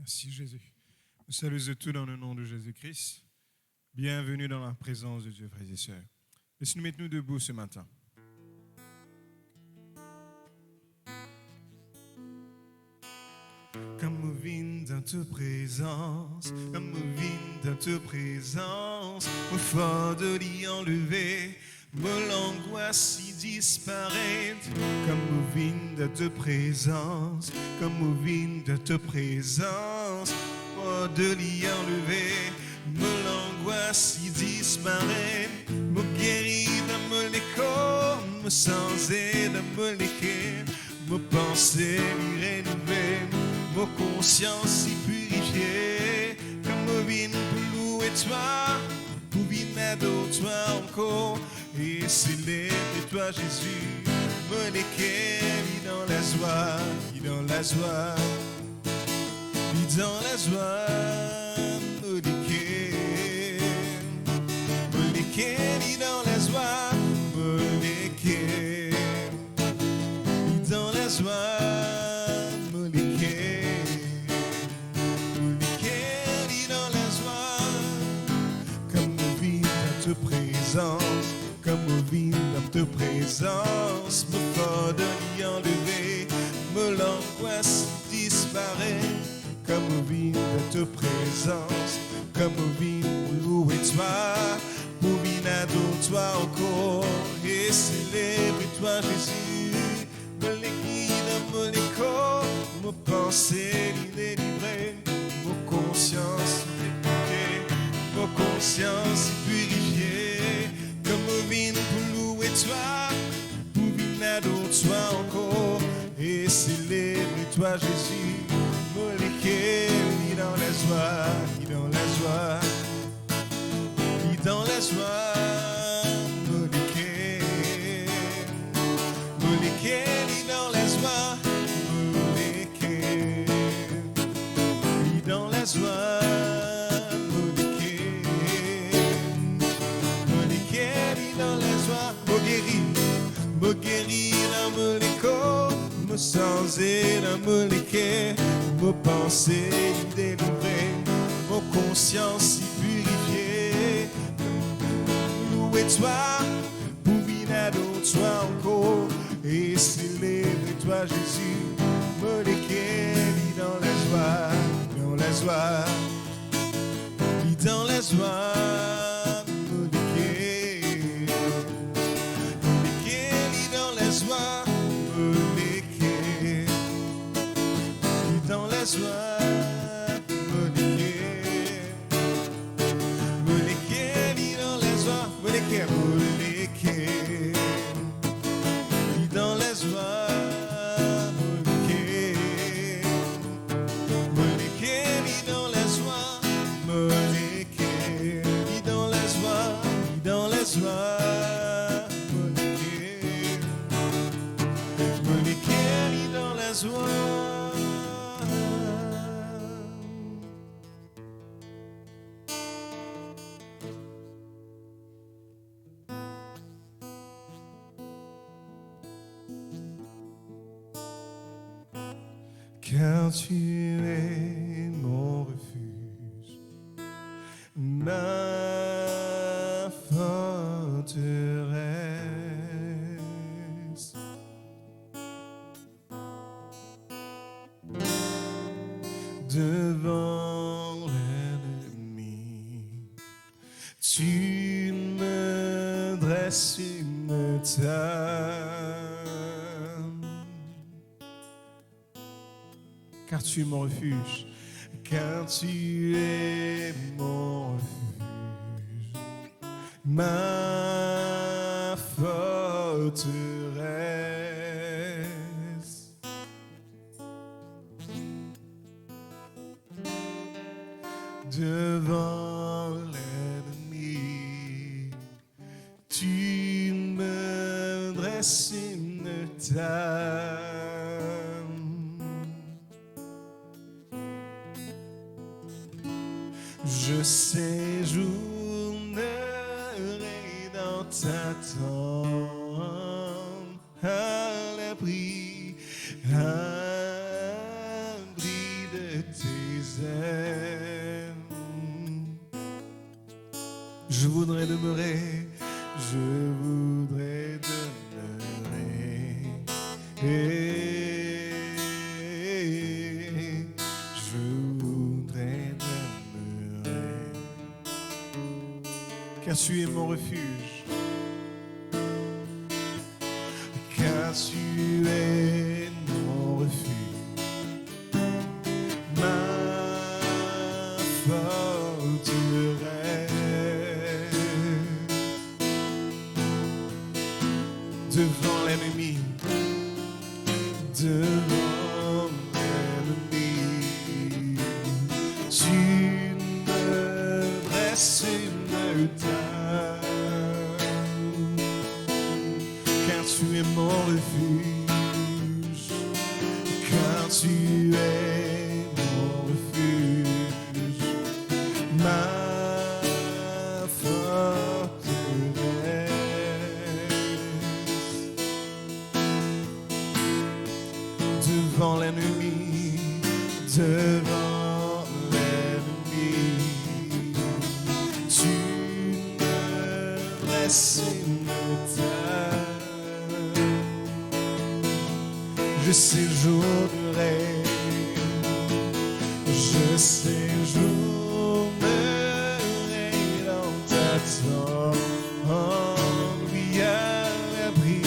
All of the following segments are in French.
Merci Jésus. Nous saluons tous dans le nom de Jésus-Christ. Bienvenue dans la présence de Dieu, frères et sœurs. Laissez-nous mettre nous debout ce matin. Comme nous vîmes dans ta présence, comme nous vîmes dans ta présence, au fort de l'y enlever, l'angoisse y disparaît. Comme nous vîmes dans ta présence, comme nous vîmes dans ta présence, au de l'y enlever, l'angoisse y disparaît. Me guérit dans me l'écho, me sanser dans me l'équer, me penser m'y rénover. Vos consciences y purifiées, comme me vine pour louer toi, pour vine adorer toi encore, et célébrer toi Jésus, me l'équer, vis dans la joie, vis dans la joie, vis dans la joie, me l'équer, vis dans la joie, me l'équer, vis dans la joie. Comme nous vîmes dans ta présence, me fort de l'y enlever, me l'angoisse disparaît. Comme nous vîmes dans ta présence, comme nous vîmes pour louer toi, pour vîmes adorer toi encore, et célébrer toi Jésus. Me l'équine, me l'écho, me penser l'y délivrer, me conscience dépouillée, me conscience purifiée. Comme vine pour louer toi, pour vine adorer toi encore, et célébrer toi Jésus, me l'équer, vis dans la joie, vis dans la joie, vis dans la joie, me l'équer, vis dans la joie, me l'équer, vis dans la joie. Me guérir dans me l'écho, me sanser dans me l'équer, me penser y délivrer, mon conscience y purifier. Louer toi, pour vine adorer toi encore, et célébrer toi Jésus, me l'équer, vis dans la joie, dans la joie, vis dans la joie. Joie, me l'équer, vis dans la joie, me l'équer, vis dans la joie, me l'équer, vis dans la joie, me l'équer, vis dans la joie, vis dans la joie, me l'équer, vis dans la joie. Car tu es mon refuge, ma forteresse. Devant l'ennemi, tu me dresses une table. Car tu es mon refuge, car tu es mon refuge, ma forteresse. Devant l'ennemi, tu me dresses une table. Je séjournerai dans ta tente, à l'abri de tes Je voudrais demeurer, je voudrais demeurer. Je voudrais demeurer. Car tu es mon refuge. Car tu es mon refuge. Ma forteresse. Devant l'ennemi, devant l'ennemi, tu me dresses une table, car tu es mon refuge, car tu es mon refuge, ma devant l'ennemi, devant l'ennemi, tu me dresses une table. Je séjournerai, je séjournerai dans ta tente, oui, à l'abri.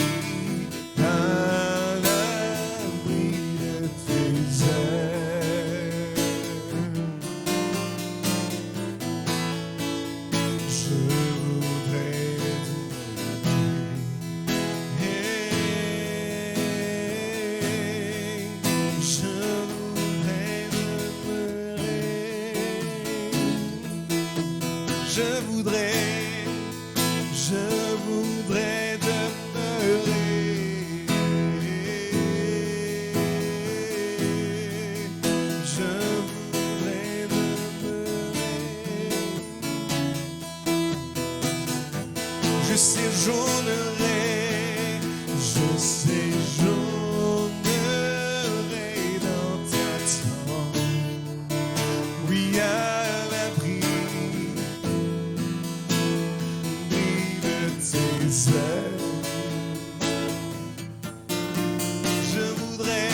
Je voudrais demeurer. Je voudrais demeurer. Je séjournerai, je séjournerai dans ta tente. Oui, à l'abri tes ailes. Je voudrais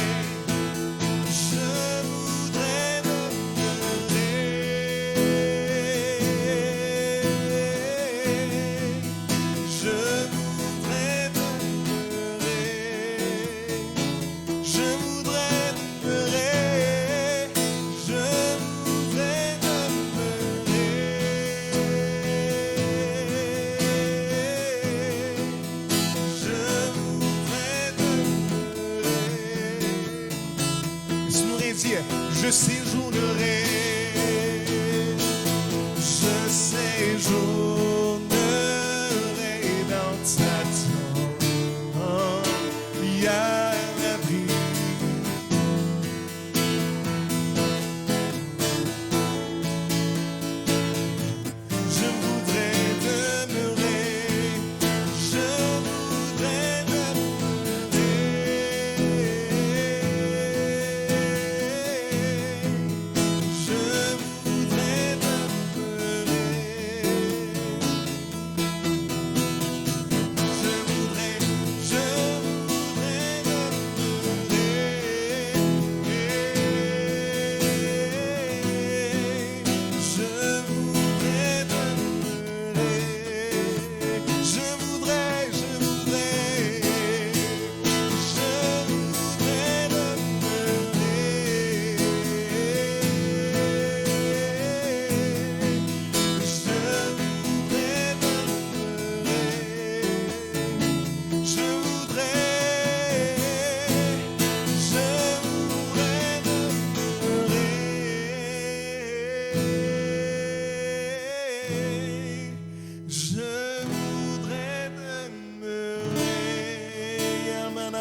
je séjournerai, je séjournerai dans ta tente, il y a l'abri. Je voudrais demeurer, je voudrais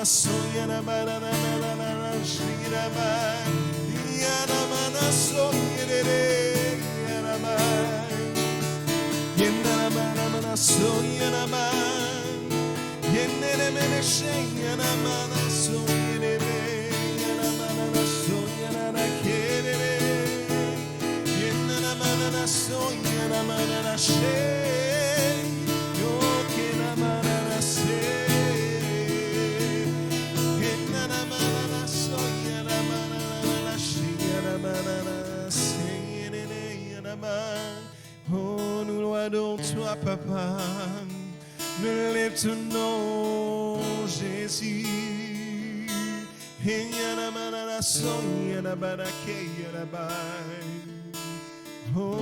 soña na mana na Oh, nous louons toi, Papa. Nous lève ton nom, Jésus. Oh.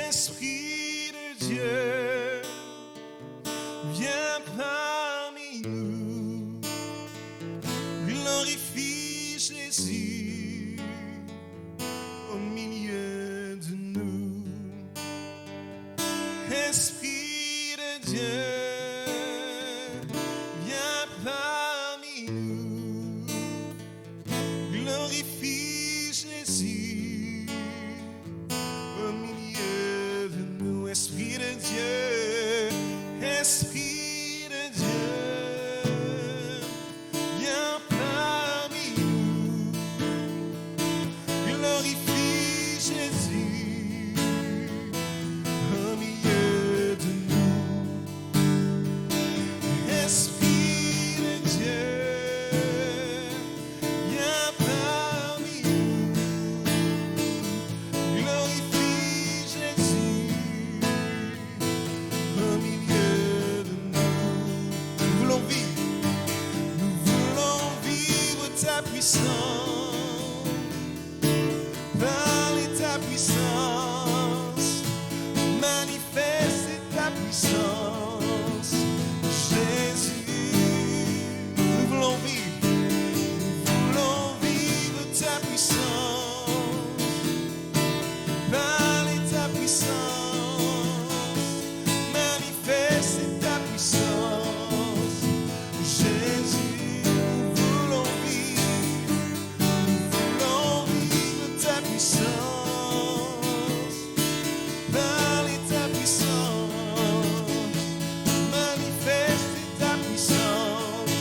Esprit de Dieu, viens parmi nous, glorifie Jésus au milieu de nous. Esprit de Dieu, viens parmi nous, glorifie Jésus au milieu de nous. Esprit de Dieu, Esprit de Dieu, viens parmi nous, glorifie Jésus au milieu de nous. Esprit de Dieu, viens parmi nous, glorifie Jésus au milieu de nous. Nous voulons vivre ta puissance, parler ta puissance, manifester ta puissance, Jésus. Nous voulons vivre ta puissance, parler ta puissance, manifester ta puissance, Jésus. Nous voulons vivre ta puissance, parler ta puissance, manifester ta puissance,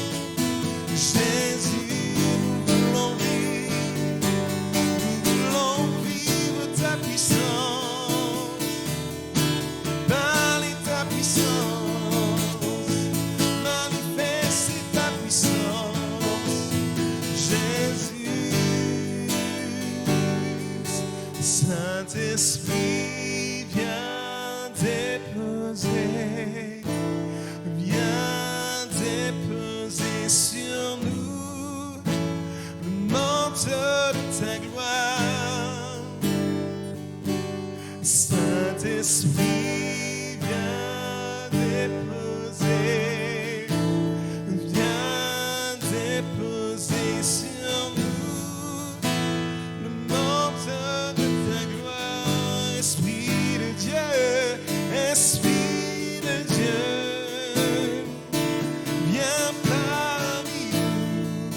Jésus. Nous voulons vivre ta puissance, parler ta puissance, manifester ta puissance, Jésus. Saint-Esprit, viens déposer sur nous le manteau de ta gloire. Saint-Esprit, viens déposer sur nous le manteau de ta gloire. Esprit de Dieu, Esprit de Dieu, viens parmi nous,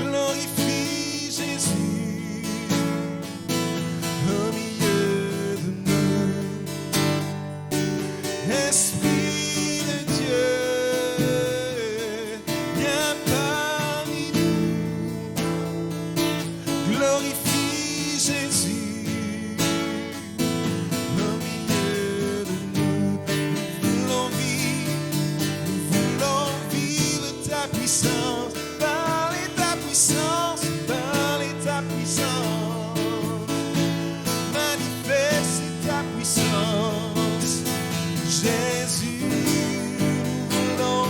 glorifie Jésus au milieu de nous. Esprit de Dieu, viens parmi nous, glorifie Jésus au milieu de nous. Nous voulons vivre ta puissance, parler ta puissance, parler ta puissance, manifester ta puissance, Jésus. Nous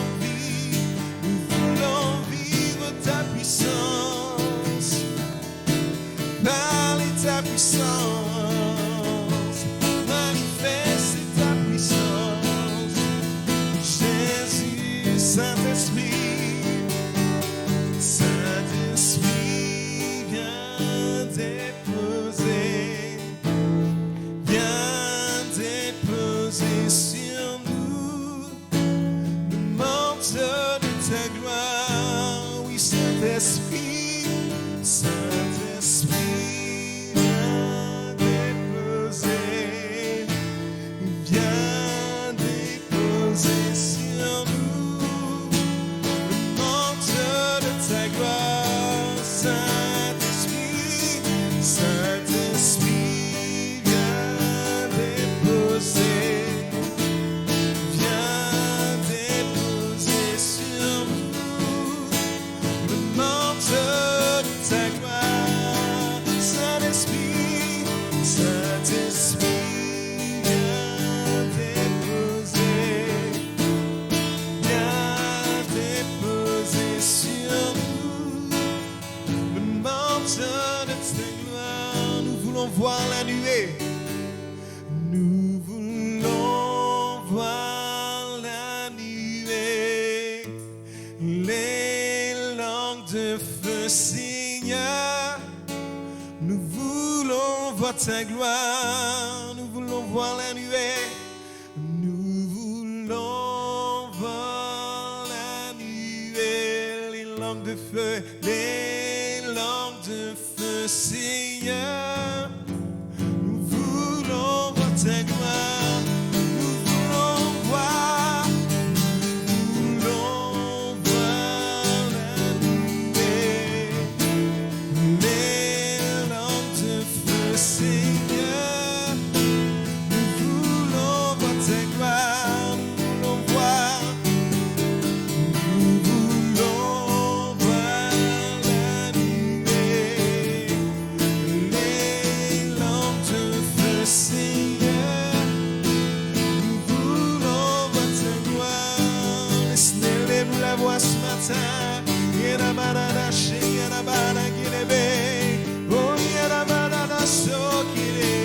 voulons vivre ta puissance, parler ta puissance, manifester ta puissance, Jésus. Saint-Esprit, Saint-Esprit, viens déposer sur nous le manteau de ta gloire. Oui, Saint-Esprit, Saint-Esprit, viens manteau de ta gloire. Nous voulons voir la nuée. Nous voulons voir la nuée. Les langues de feu, Seigneur. Nous voulons voir ta gloire. Nous voulons voir la nuée. Nous voulons voir la nuée. Les langues de feu, les langues de feu, Seigneur. Nous voulons voir ta gloire. Nous voulons voir. Nous voulons voir la nuée. Les langues de feu, Seigneur. Nous voulons voir ta gloire. Nous voulons voir. Nous voulons voir la nuée. Les langues de feu, Seigneur. Nous voulons voir ta gloire. Laisse-nous la voix ce matin. Yerabarada, Sheyarabara, Girebe. Oh, Yerabarada, Sokire.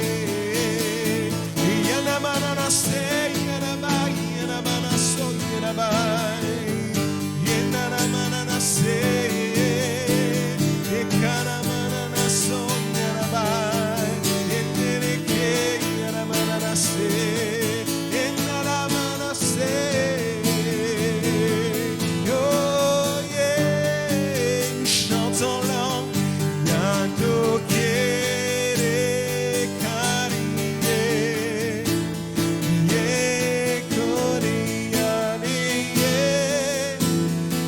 Yerabarada, Seyaraba, Yerabara, Soyaraba. Yerabarada, Sey. Yekarabarada, Soyaraba. Yetereke, Yerabarada, Sey. Yerabarada, Sey. Oh, yeah. Nous chantons l'ange. Yado kere karine. Ye kore yane ye.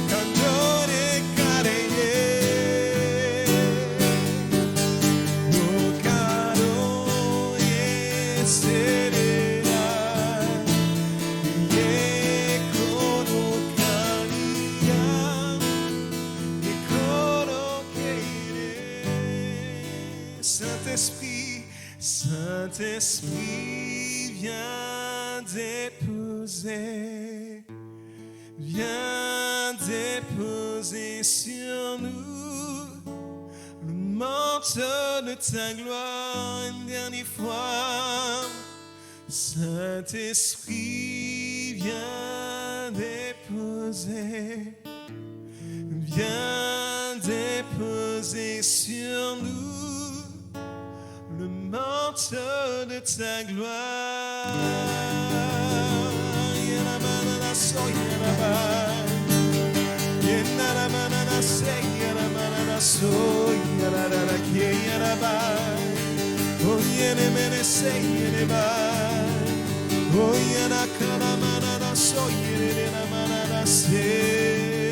Kandore kare ye. No karo ye serena. Ye kono kariya. Ye kono keire. Saint-Esprit, Saint-Esprit, viens déposer sur nous le manteau de ta gloire une dernière fois. Saint-Esprit, viens déposer sur nous le manteau de ta gloire. Yerabarada, Soyaraba. Yerabarada, Seyarabarada, Soyarada, Keyaraba. Oh, Yeremene, Seyaraba. Oh, Yerakarabarada, Soyarabarada, Sey.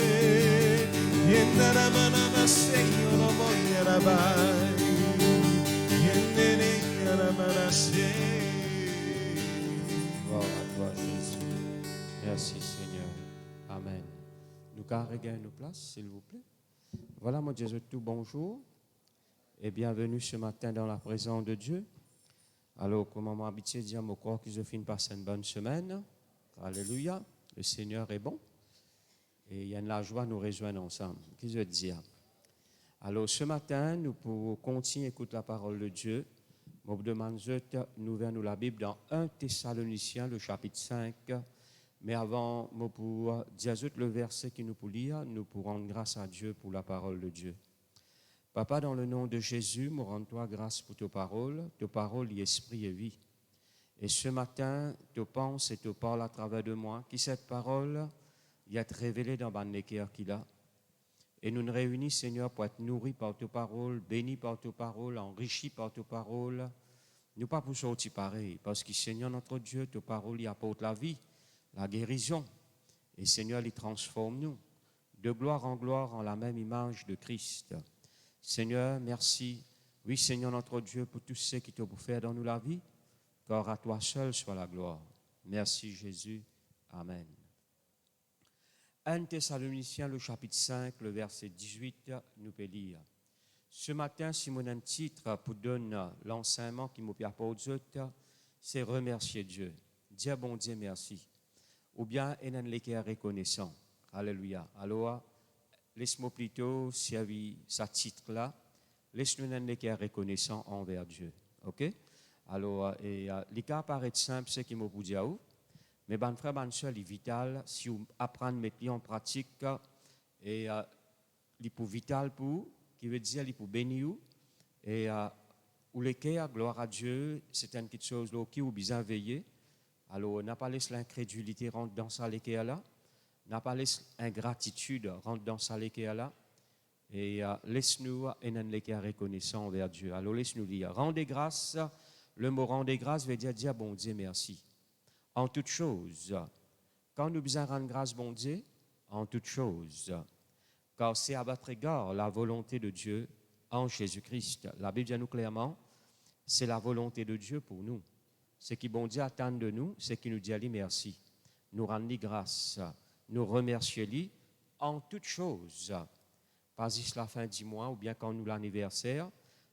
Yerabarada, Seyarabaraba. Gloire à toi, Jésus. Merci, Seigneur. Amen. Nous regagner nos places, s'il vous plaît. Voilà, mon Jésus, tout bonjour et bienvenue ce matin dans la présence de Dieu. Alors, comme on habitué de dire, je crois que je finis par une bonne semaine. Alléluia. Le Seigneur est bon. Et il y a de la joie nous rejoindre ensemble. Qu'est-ce que je veux dire? Alors, ce matin, nous pouvons continuer à écouter la parole de Dieu. Je vous demande de nous ouvrir la Bible dans 1 Thessaloniciens, le chapitre 5. Mais avant, je pour dire le verset qui nous pour lire, nous pourrons rendre grâce à Dieu pour la parole de Dieu. Papa, dans le nom de Jésus, nous rendons-toi grâce pour tes paroles esprit et vie. Et ce matin, tu penses et tu parles à travers de moi, qui cette parole y est révélée dans le cœur qu'il a. Et nous nous réunissons, Seigneur, pour être nourris par tes paroles, bénis par tes paroles, enrichis par tes paroles. Nous pas pour sortir pareil, parce que, Seigneur, notre Dieu, tes paroles y apportent la vie, la guérison. Et, Seigneur, ils transforment nous, de gloire en la même image de Christ. Seigneur, merci. Oui, Seigneur, notre Dieu, pour tout ce qui t'a pour faire dans nous la vie, car à toi seul soit la gloire. Merci, Jésus. Amen. 1 Thessaloniciens, le chapitre 5, le verset 18, nous peut lire. Ce matin, si mon un titre pour donner l'enseignement qui m'a apporté, c'est remercier Dieu. Dire bon Dieu merci. Ou bien, il y a un reconnaissant. Alléluia. Alors, laisse-moi plutôt servir ce titre-là laisse-nous être reconnaissant envers Dieu. OK? Alors, les cas paraissent simples, c'est qui m'a dit à vous. Mais ben frère, ben soeur, il est vital si vous apprenez à mettre en pratique et il est vital pour vous, qui veut dire il est pour bénir vous. Et ou les cas, gloire à Dieu, c'est une petite chose là qui vous besoin veiller. Alors, n'a pas laissé l'incrédulité rentrer dans ça les cas là, n'a pas laissé l'ingratitude rentrer dans ça les cas là. Et laisse-nous les cas reconnaissants envers Dieu. Alors, laisse-nous lire. Rendez grâce. Le mot rendez grâce veut dire bon Dieu merci. En toutes choses. Quand nous besoin rendre grâce, bon Dieu, en toutes choses. Car c'est à votre égard la volonté de Dieu en Jésus-Christ. La Bible dit à nous clairement, c'est la volonté de Dieu pour nous. Ce qui bon Dieu attend de nous, c'est qu'il nous dit à lui merci. Nous rendre grâce, nous remercier lui en toutes choses. Pas juste la fin du mois ou bien quand nous l'anniversaire.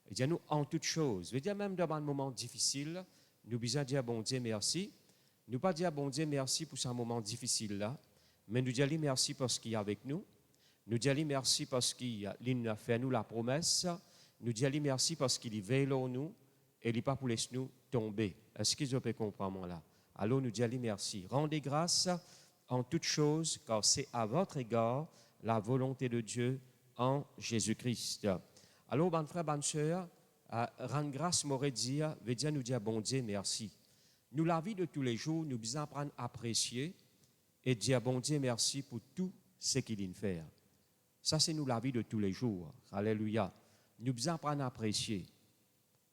Il dit à nous en toutes choses. Il veut dire même dans un moment difficile, nous besoin dire bon Dieu merci. Nous pas dire bon Dieu merci pour ce moment difficile là, mais nous dire merci parce qu'il est avec nous. Nous dire merci parce qu'il a fait nous la promesse. Nous dire merci parce qu'il veille sur nous et il n'est pas pour laisser nous tomber. Est-ce que vous pouvez comprendre là? Alors nous dire merci. Rendez grâce en toutes choses, car c'est à votre égard la volonté de Dieu en Jésus-Christ. Alors, bon frère, bonne soeur, rendre grâce, m'aurait dit, veut dire nous dire bon Dieu merci. Nous, la vie de tous les jours, nous devons apprendre à apprécier et dire bon Dieu merci pour tout ce qu'il vient faire. Ça, c'est nous la vie de tous les jours. Alléluia. Nous devons apprendre à apprécier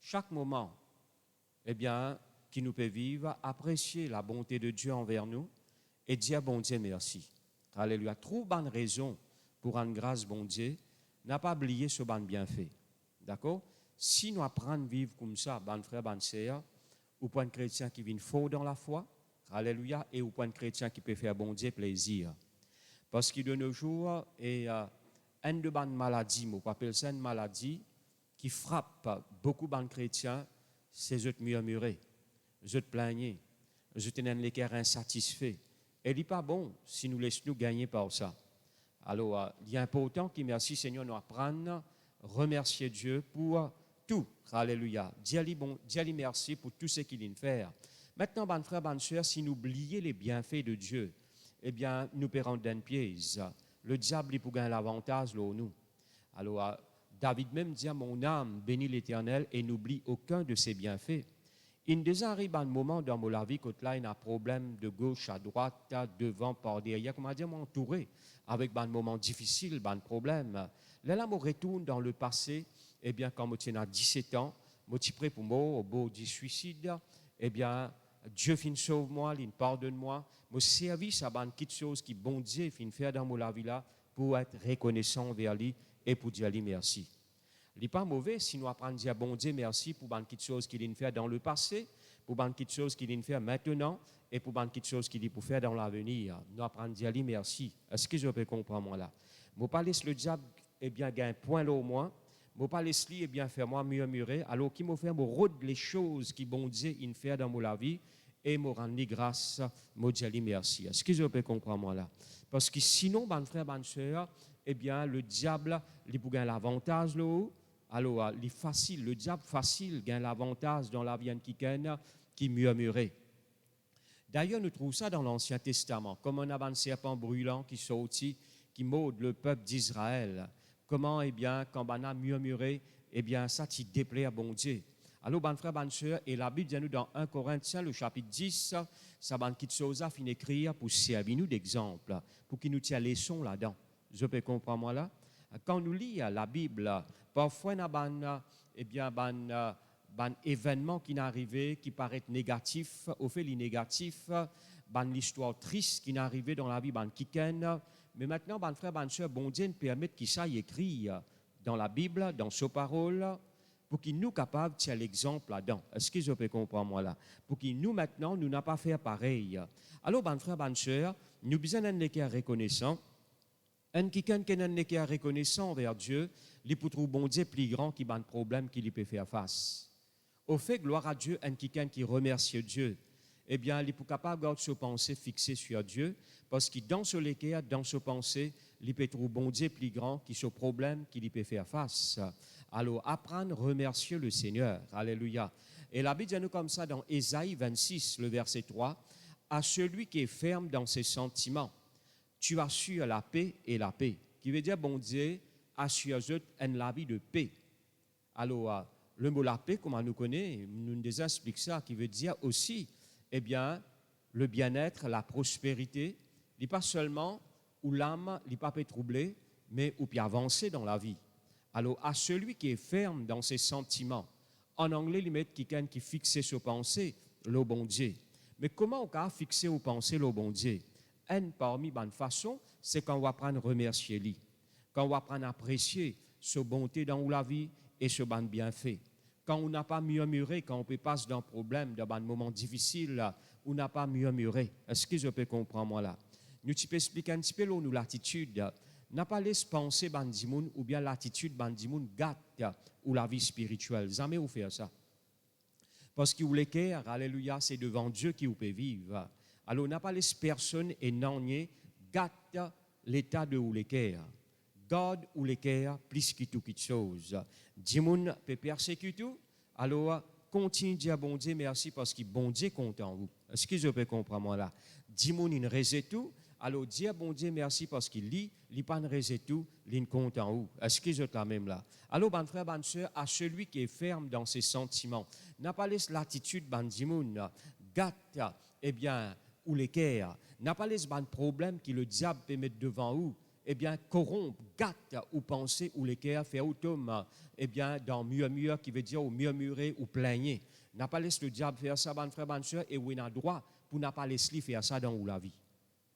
chaque moment, qui nous peut vivre, apprécier la bonté de Dieu envers nous et dire bon Dieu merci. Alléluia. Trop bonne raison pour rendre grâce bon Dieu, n'a pas oublié ce bon bienfait. D'accord? Si nous apprenons à vivre comme ça, bon frère, bonne sœur, ou point de chrétien qui vient fort dans la foi, alléluia, et au point de chrétien qui peut faire bon Dieu plaisir. Parce que de nos jours, une de bonnes maladies, on appelle ça une maladie qui frappe beaucoup de chrétiens, c'est de murmurer, de plaigner, de tenir les cœurs insatisfaits. Et il n'est pas bon si nous laissons nous gagner par ça. Alors, il est important que, merci Seigneur, nous apprenions, remercier Dieu pour tout. Alléluia. Dis-lui merci pour tout ce qu'il vient de faire. Maintenant, bon frère, bonne soeur, si nous oublions les bienfaits de Dieu, nous perdons d'un piège. Le diable, il peut gagner l'avantage, là, nous. Alors, David même dit, mon âme bénit l'Éternel et n'oublie aucun de ses bienfaits. Il nous arrive un moment dans ma vie quand là, il y a un problème de gauche à droite, devant, par derrière, comment dire, m'entourer avec un moment difficile, un problème. Là, je retourne dans le passé, quand je tiens à 17 ans, je suis prêt pour moi, au bout du suicide, Dieu fin sauve moi, il pardonne moi. Mon service à une petite chose qui bon Dieu fin faire dans ma vie là pour être reconnaissant envers lui et pour dire lui merci. Il n'est pas mauvais si nous apprenons à dire bon Dieu merci pour une petite chose qu'il vient faire dans le passé, pour une petite chose qu'il vient faire maintenant et pour une petite chose qu'il vient faire dans l'avenir. Nous apprenons à dire lui merci. Est-ce que je peux comprendre moi là? Je ne pas laisser le diable gagner un point là au moins. Je ne pas laisser lui faire moi murmurer. Alors qu'il m'a fait les choses qui bon Dieu il fait dans ma vie et me rendre grâce, me dire merci. Est-ce que je peux comprendre moi là? Parce que sinon, mon frère, bonne soeur, le diable, il peut gagner l'avantage là. Alors, le diable facile gagne l'avantage dans la vie qui murmurait. D'ailleurs, nous trouvons ça dans l'Ancien Testament, comme on a un serpent brûlant qui sortit, qui morde le peuple d'Israël. Comment, quand on a murmuré, ça t'y déplaît à bon Dieu. Alors, bon frère, bonne soeur, et la Bible dit nous dans 1 Corinthiens, le chapitre 10, ça va une petite chose à finir écrire pour servir nous d'exemple, pour qu'il nous tienne les leçons là-dedans. Je peux comprendre moi là? Quand nous lisons la Bible, parfois, il y a un événement qui est arrivé, qui paraît négatif, au fait, il est négatif, l'histoire triste qui est arrivée dans la vie, mais maintenant, frère, soeur, bon Dieu nous permet qu'il s'aille écrire dans la Bible, dans ses paroles, pour qu'il nous capable de tirer l'exemple là-dedans. Est-ce que je peux comprendre moi là? Pour qu'il nous, maintenant, nous n'a pas fait pareil. Alors, frère, soeur, nous besoin d'un cœur reconnaissant. Un quelqu'un qui est reconnaissant envers Dieu, il peut trouver bon Dieu plus grand qui a un problème qu'il peut faire face. Au fait, gloire à Dieu, un quelqu'un qui remercie Dieu, eh bien, il est capable de se penser fixé sur Dieu, parce que dans ce l'équerre, dans ce pensée, il peut trouver bon Dieu plus grand qui ce problème qu'il peut faire face. Alors, apprendre à remercier le Seigneur. Alléluia. Et la Bible dit nous comme ça dans Ésaïe 26, le verset 3, à celui qui est ferme dans ses sentiments, tu assures la paix et la paix. Qui veut dire, bon Dieu, assure-eux la vie de paix. Alors, le mot la paix, comme on nous connaît, nous explique ça, qui veut dire aussi, eh bien, le bien-être, la prospérité, n'est pas seulement où l'âme n'est pas troublée, mais où peut avancer dans la vie. Alors, à celui qui est ferme dans ses sentiments, en anglais, il met quelqu'un qui fixe ses pensées, le bon Dieu. Mais comment on peut fixer aux pensées le bon Dieu? Une parmi les façons, c'est quand on va apprendre à remercier lui, quand on va apprendre à apprécier sa bonté dans la vie et ce bon bienfait. Quand on n'a pas murmuré, quand on peut passer d'un problème, d'un moment difficile, on n'a pas murmuré. Est-ce que je peux comprendre moi là? Nous peux expliquer un petit peu nous l'attitude. N'a pas laissé penser bandimoun ou bien l'attitude bandimoun gâte ou la vie spirituelle. Jamais vous faire ça. Parce que vous l'équerre, alléluia, c'est devant Dieu qui vous peut vivre. Alors, n'a pas laissé personne et n'en gâte l'état de ou l'équerre. God ou l'équerre, plus que toute chose. Dimoun peut persécuter, alors continue à dire bon Dieu merci parce que bon Dieu compte en vous. Est-ce que je peux comprendre moi là? Dimoun il résiste tout, alors dire bon Dieu merci parce qu'il lit, il pas résiste tout, il compte en vous. Est-ce que je t'en même là? Alors bon frère, bonne soeur, à celui qui est ferme dans ses sentiments, n'a pas laissé l'attitude ban dimoun, gâte, eh bien, ou l'équerre, n'a pas laissé ban problème que le diable peut mettre devant vous. Eh bien, corrompre, gâte ou penser ou l'équerre, faire automne, eh bien, dans murmure, qui veut dire ou murmurer ou plaigner. N'a pas laissé le diable faire ça, bon frère, bonne soeur, et où il a droit pour n'a pas laissé faire ça dans la vie.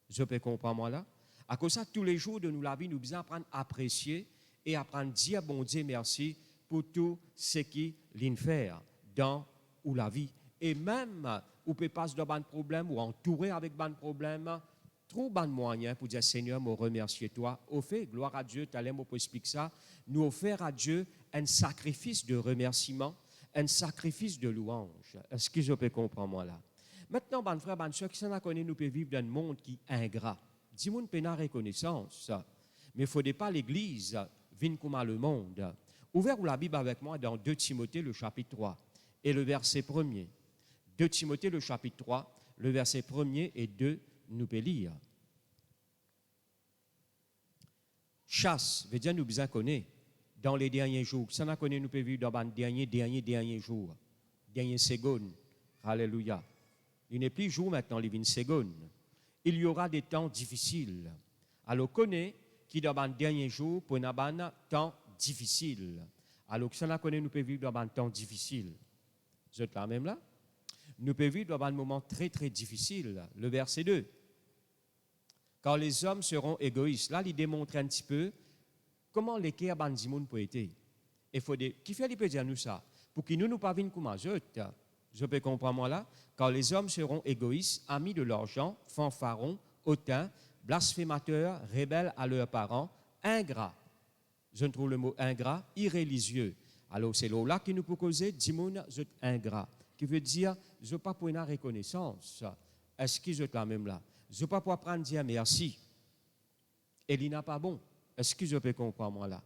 Je peux comprendre moi là? À cause de ça, tous les jours de nous la vie, nous devons apprendre à apprécier et apprendre à dire bon Dieu merci pour tout ce qu'il vient faire dans la vie. Et même, ou peut passer de bon problème ou entouré avec bon problème, trop bon moyen pour dire Seigneur, me remercier toi. Au fait, gloire à Dieu, tu allais me expliquer ça. Nous offrir à Dieu un sacrifice de remerciement, un sacrifice de louange. Est-ce que je peux comprendre moi là? Maintenant, bon frère, bonne soeur, qui s'en a connu, nous pouvons vivre dans un monde qui est ingrat. Dis-moi, nous avons reconnaissance. Mais il ne faudrait pas l'Église vienne comme le monde. Ouvrez la Bible avec moi dans 2 Timothée, le chapitre 3, et le verset 1er. 2 Timothée, le chapitre 3, le verset 1er et 2, nous pouvons lire. Chasse, veut dire nous besoin connaître dans les derniers jours. Ça n'a connu nous pouvons vivre dans les derniers jours, dernières secondes. Alléluia. Il n'est plus jour maintenant, les 20 secondes. Il y aura des temps difficiles. Alors, connaît qui dans les derniers jours pour un temps difficile. Alors, ça n'a connu nous pouvons vivre dans un temps difficile. Vous êtes là même là? Nous pouvons vivre dans un moment très très difficile. Le verset 2. Quand les hommes seront égoïstes. Là, il démontre un petit peu comment l'équerre bandimoun peut être. Il faut qui fait il peut dire nous ça? Pour que nous pas viennent comme je peux comprendre moi là. Quand les hommes seront égoïstes, amis de l'argent, fanfarons, hautains, blasphémateurs, rebelles à leurs parents, ingrats. Je trouve le mot ingrat, irréligieux. Alors c'est là qui nous peut causer dimoun ingrat, qui veut dire je ne pas pour une reconnaissance. Est-ce que je suis même là? Je ne pas pour apprendre à dire merci. Et il n'a pas bon. Est-ce que je peux comprendre moi là?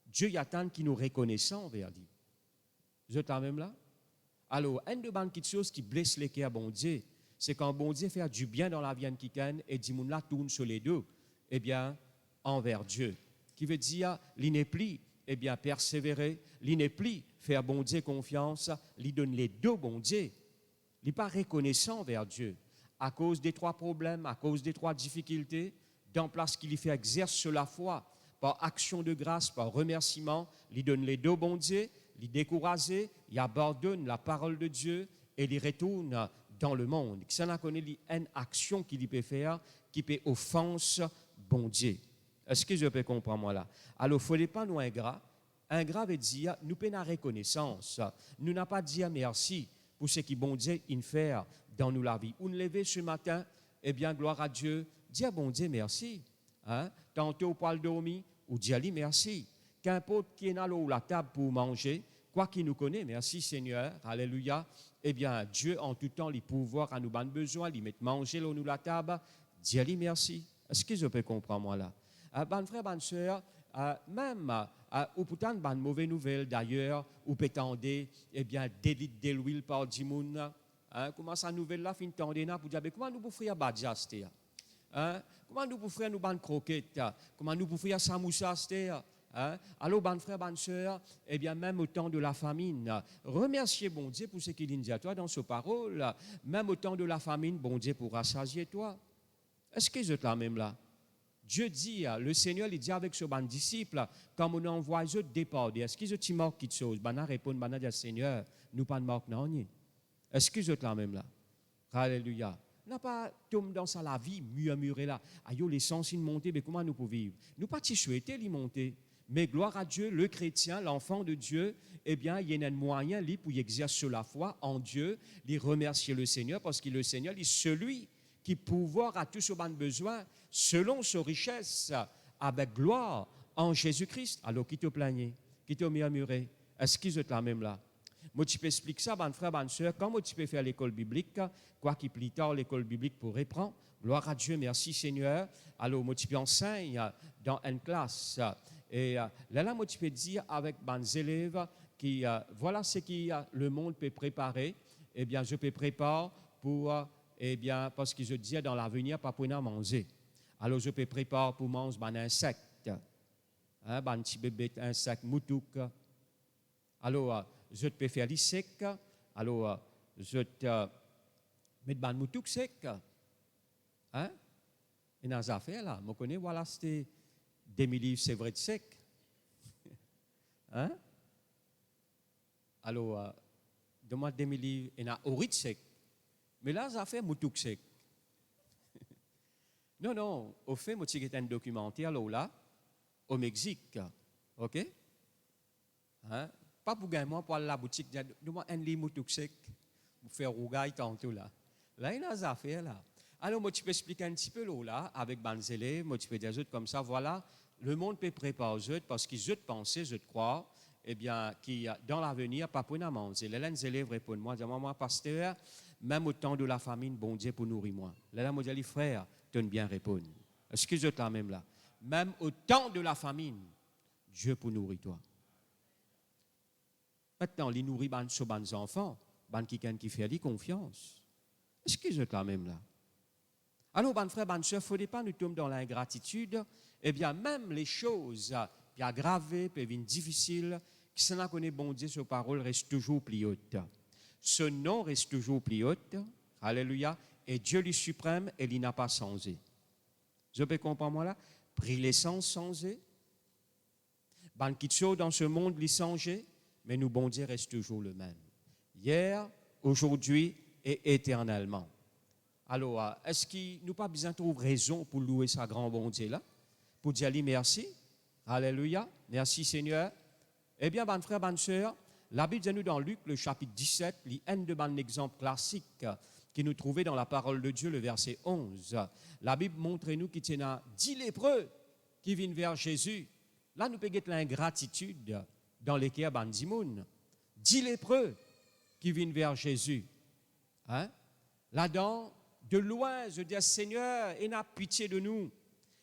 Dieu y attend qu'il nous reconnaissons vers lui. Je suis même là? Alors, une de bonnes choses qui blesse les cœurs, bon Dieu, c'est quand bon Dieu fait du bien dans la vie qui gagne et dit, là tourne sur les deux, eh bien, envers Dieu. Qui veut dire, il n'est plus, eh bien, persévérer, il n'est plus faire bon Dieu confiance, il donne les deux bon Dieu. Il n'est pas reconnaissant vers Dieu. À cause des 3 problèmes, à cause des 3 difficultés, dans place qu'il y fait exerce sur la foi, par action de grâce, par remerciement, il donne les deux bon Dieu, il décourage, il abandonne la parole de Dieu et il retourne dans le monde. Ça n'a connu une action qu'il peut faire qui peut offenser bon Dieu. Est-ce que je peux comprendre moi là? Alors, il ne faut pas nous ingrat. Ingrat veut dire, nous avons la reconnaissance. Nous n'avons pas dit merci pour ce que bon Dieu a fait dans nous la vie. On lever ce matin, eh bien, gloire à Dieu, dire bon Dieu merci. Hein? Tantôt au poil dormi, ou dire lui merci. Qu'importe qui est là ou la table pour manger, quoi qu'il nous connaît, merci Seigneur, alléluia, eh bien, Dieu en tout temps, les pouvoirs à nous ban besoin, les mettre manger là nous la table, dis-lui merci. Est-ce que je peux comprendre moi là? Ban frère, ban sœur, même ou pourtant ban mauvaise nouvelle d'ailleurs, ou pétendre, eh bien, des litres d'huile par 10 moun. Comment ça nouvelle là fin tendre pour dire comment nous pour faire badjaste? Comment nous pour faire nous ban croquettes? Comment nous pour faire samoussa? Alors, ban frère, ban sœur, eh bien, même au temps de la famine, remerciez bon Dieu pour ce qu'il dit à toi dans ses paroles. Même au temps de la famine, bon Dieu pour rassasier toi. Est-ce que vous êtes là même là? Dieu dit, le Seigneur, il dit avec ce ban disciple, quand on envoie eux départ, est-ce qu'ils ont marqué quelque chose? Bana répond, bana dit Seigneur, nous pas de marque non. Est-ce que vous êtes là même là? Alléluia. N'a pas tombé dans ça la vie, murmurer là. Aïe, les sens monter, mais comment nous pouvons vivre? Nous pas souhaiter les monter. Mais gloire à Dieu, le chrétien, l'enfant de Dieu, eh bien, il y a un moyen pour exercer la foi en Dieu, il remercier le Seigneur, parce que le Seigneur est celui qui pouvoir à tout ce qu'on a besoin, selon sa richesse, avec gloire, en Jésus-Christ. Alors, qui te plaignait, qui te murmurait, est-ce qu'ils sont là même là? Moi, tu peux expliquer ça, mon frère, bonne soeur, comment tu peux faire l'école biblique, quoi qu'il plus tard, l'école biblique pour reprendre. Gloire à Dieu, merci Seigneur. Alors, moi, tu peux enseigner dans une classe. Et là, moi, tu peux dire avec mes élèves qui, voilà ce que le monde peut préparer. Eh bien, je peux préparer pour, eh bien, parce que je dis dans l'avenir, pas pour manger. Alors, je peux préparer pour manger des insectes. Des petits bébés insectes, moutouks. Alors, je peux faire les secs. Alors, je te mets des moutouks secs. Hein? Et dans les affaires, là, je connais, voilà, c'était des livres, c'est vrai de sec. Hein? Alors, demande des livres, il y a orit sec. Mais là, ça fait moutouk sec. Non, au fait, moi, j'ai un documentaire là, au Mexique. OK? Hein? Pas pour gagner, moi, pour aller à la boutique, demande un livre moutouk sec, pour faire rougaille tantôt là. Là, il y a des affaires là. Alors, moi, tu peux expliquer un petit peu là, avec mes élèves, moi, tu peux dire comme ça, voilà, le monde peut préparer aux autres parce qu'ils pensent, je crois, eh bien, qui dans l'avenir, pas pour nous manger. Les élèves répondent, moi, pasteur, même au temps de la famine, bon Dieu pour nourrir moi. Là, moi, je dis, frère, tu bien répondre. Est-ce que vous êtes là même là? Même au temps de la famine, Dieu pour nourrir toi. Maintenant, il nourrit ses enfants, qui fait confiance. Est-ce que vous êtes là même là? Alors, bon frère, bonne soeur, il ne faut pas nous tomber dans l'ingratitude. Eh bien, même les choses qui sont graves, peuvent être difficiles, qui s'en connaît bon Dieu, sa parole reste toujours plus haute. Ce nom reste toujours plus haute. Alléluia. Et Dieu le suprême, et il n'a pas changé. Je peux comprendre moi là? Pris l'essence changé. Ban qui chose dans ce monde, il changé, mais nous, bon Dieu, reste toujours le même. Hier, aujourd'hui et éternellement. Alors, est-ce qu'il nous pas besoin de trouver raison pour louer sa grand bon Dieu là? Pour dire lui merci? Alléluia. Merci Seigneur. Eh bien, bonne frère, bonne sœur, la Bible dit nous dans Luc, le chapitre 17, un exemple classique qui nous trouvait dans la parole de Dieu, le verset 11. La Bible montre nous qu'il y a 10 lépreux qui viennent vers Jésus. Là, nous pouvons avoir l'ingratitude dans lesquels ban dimoun. 10 lépreux qui viennent vers Jésus. Hein? Là-dedans, de loin, je dis, Seigneur, aie pitié de nous.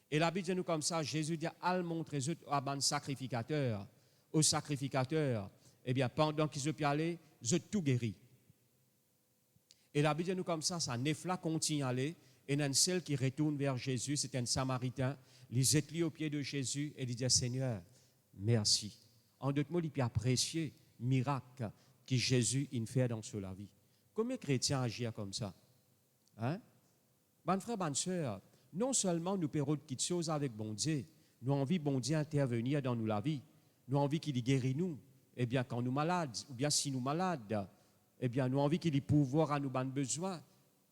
Et la Bible dit nous comme ça, Jésus dit, al montrer à ban sacrificateur, aux sacrificateurs. Eh bien, pendant qu'ils ont aller, je tout guéri. Et la Bible dit nous comme ça nef-là continue à aller, et il y a celle qui retourne vers Jésus, c'est un Samaritain, il est au pied de Jésus, et il dit, Seigneur, merci. En d'autres mots, il peut apprécier le miracle que Jésus il fait dans sa vie. Comment les chrétiens agissent comme ça? Hein? Bonne frère, bonne soeur, non seulement nous perdons quelque chose avec bon Dieu, nous avons envie bon Dieu intervenir dans la vie, nous avons envie qu'il guérisse nous, eh bien quand nous malades, ou bien si nous malades, eh bien nous avons envie qu'il ait pouvoir à nous ban besoin,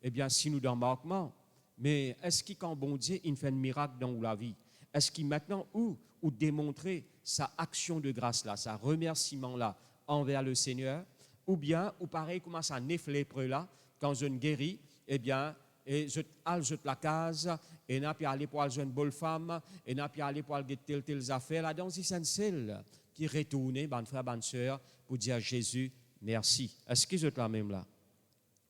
eh bien si nous dans manquement. Mais est-ce que quand bon Dieu il fait un miracle dans la vie, est-ce qu'il maintenant ou démontrer sa action de grâce là, sa remerciement là envers le Seigneur, ou bien ou pareil comment ça neuf lépreux là quand je ne guéris, eh bien et je la case et n'a pas aller pour aller une bonne femme et n'a pas aller pour aller telle affaire là dans c'est celle qui retourne bonne frère bonne sœur pour dire à Jésus, merci. Est-ce que vous êtes là même là?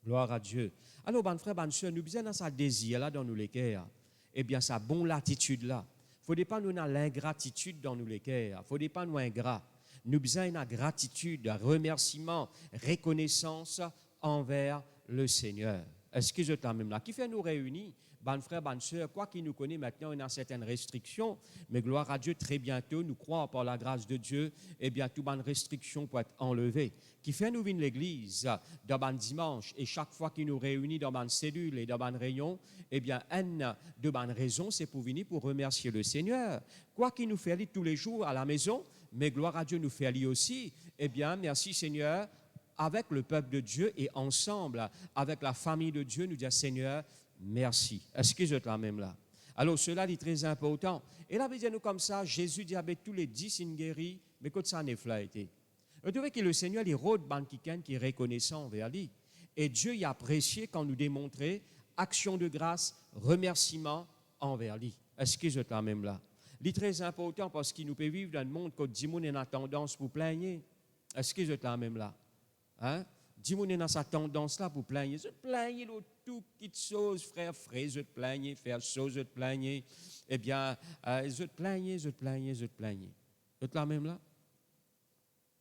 Gloire à Dieu. Alors, bon frère, bonne soeur, nous besoin dans sa désir là dans nous les cœurs. Eh bien, sa bonne latitude là. Il ne faut pas nous dans l'ingratitude dans nous les cœurs. Il ne faut pas nous ingrat. Nous besoin de gratitude, remerciement, reconnaissance envers le Seigneur. Est-ce que vous êtes là même là? Qui fait nous réunir? Bonne frère, bonne soeur, quoi qu'il nous connaît maintenant, il y a certaines restrictions, mais gloire à Dieu, très bientôt, nous croyons par la grâce de Dieu, eh bien, toute bonne restriction peut être enlevée. Qui fait nous venir l'église dans un dimanche, et chaque fois qu'il nous réunit dans une cellule et dans un rayon, eh bien, une de bonnes raisons, c'est pour venir pour remercier le Seigneur. Quoi qu'il nous fait aller tous les jours à la maison, mais gloire à Dieu nous fait aller aussi, eh bien, merci Seigneur, avec le peuple de Dieu et ensemble, avec la famille de Dieu, nous dire Seigneur, merci. Est-ce que vous êtes là même là? Alors, cela est très important. Et là, vous dites nous comme ça, Jésus dit avec tous les 10 in guéris, mais quand ça n'est pas été. Vous trouvez que le Seigneur, il rôde banquiken qui est reconnaissant envers lui. Et Dieu y a apprécié quand nous démontrait action de grâce, remerciement envers lui. Est-ce que vous êtes là même là? C'est très important parce qu'il nous peut vivre dans le monde quand Dimon est en tendance pour plaigner. Est-ce que vous êtes là même là? Hein? Dis-moi, dans sa tendance-là pour plaigner. Je te plaignez tout petite chose, frère, je te plaignez, faire chose, je te plaignez. Eh bien, je te plaignez. Vous êtes là même là?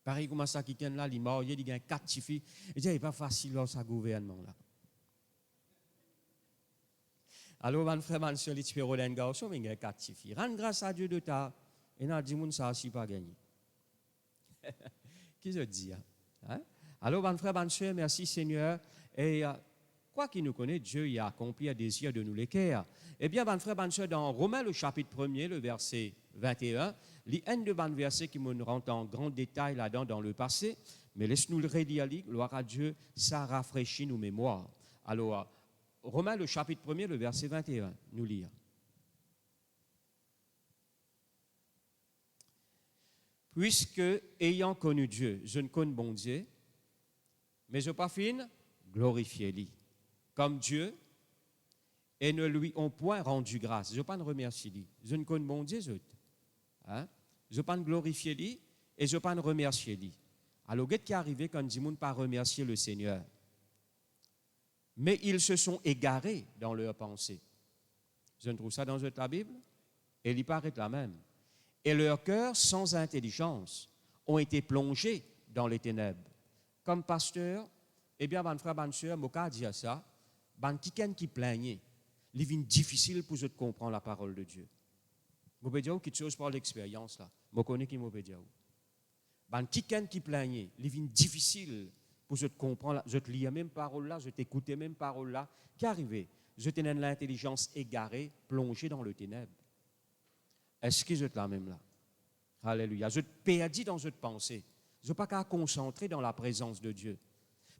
Pareil comme ça, qui là, il est marié, il a 4 filles. Il dit, il n'est pas facile dans sa gouvernement là. Alors, mon frère, mon soeur, il fait un garçon, mais il a 4 filles. Rends grâce à Dieu de ta. Et n'a dit, ça aussi pas gagné. Qui se dit, hein? Alors, mon frère, mon soeur, merci Seigneur. Et quoi qu'il nous connaît, Dieu y a accompli un désir de nous l'équerre. Eh bien, mon frère, mon soeur, dans Romains, le chapitre 1er, le verset 21, il y a un de bons versets qui me rentrent en grand détail là-dedans dans le passé, mais laisse-nous le redire, gloire à Dieu, ça rafraîchit nos mémoires. Alors, Romains, le chapitre 1er, le verset 21, nous lire. Puisque, ayant connu Dieu, je ne connais bon Dieu, mais je pas fin glorifier-lui comme Dieu et ne lui ont point rendu grâce. Je ne pas remercier lui. Je ne connais bon Dieu, hein? Je ne pas glorifier lui et je ne pas remercier lui. Alors, qu'est-ce qui est arrivé quand dit monde pas remercier le Seigneur? Mais ils se sont égarés dans leurs pensées. Je trouve ça dans la Bible et il paraît la même. Et leurs cœurs sans intelligence ont été plongés dans les ténèbres. Comme pasteur, eh bien, mon frère, mon soeur, je dis ça, quelqu'un qui plaignait, il est difficile pour eux de comprendre la parole de Dieu. Je peux dire quelque chose par l'expérience, là. Je connais qui je peux dire. Quelqu'un qui plaignait, il est difficile pour eux de comprendre, je te lis même parole là, je t'écoute même parole là, qui arrivait, je tenais l'intelligence égarée, plongée dans le ténèbre. Est-ce que je te la même là? Alléluia. Je te perdis dans cette pensée. Je ne peux pas qu'à concentrer dans la présence de Dieu.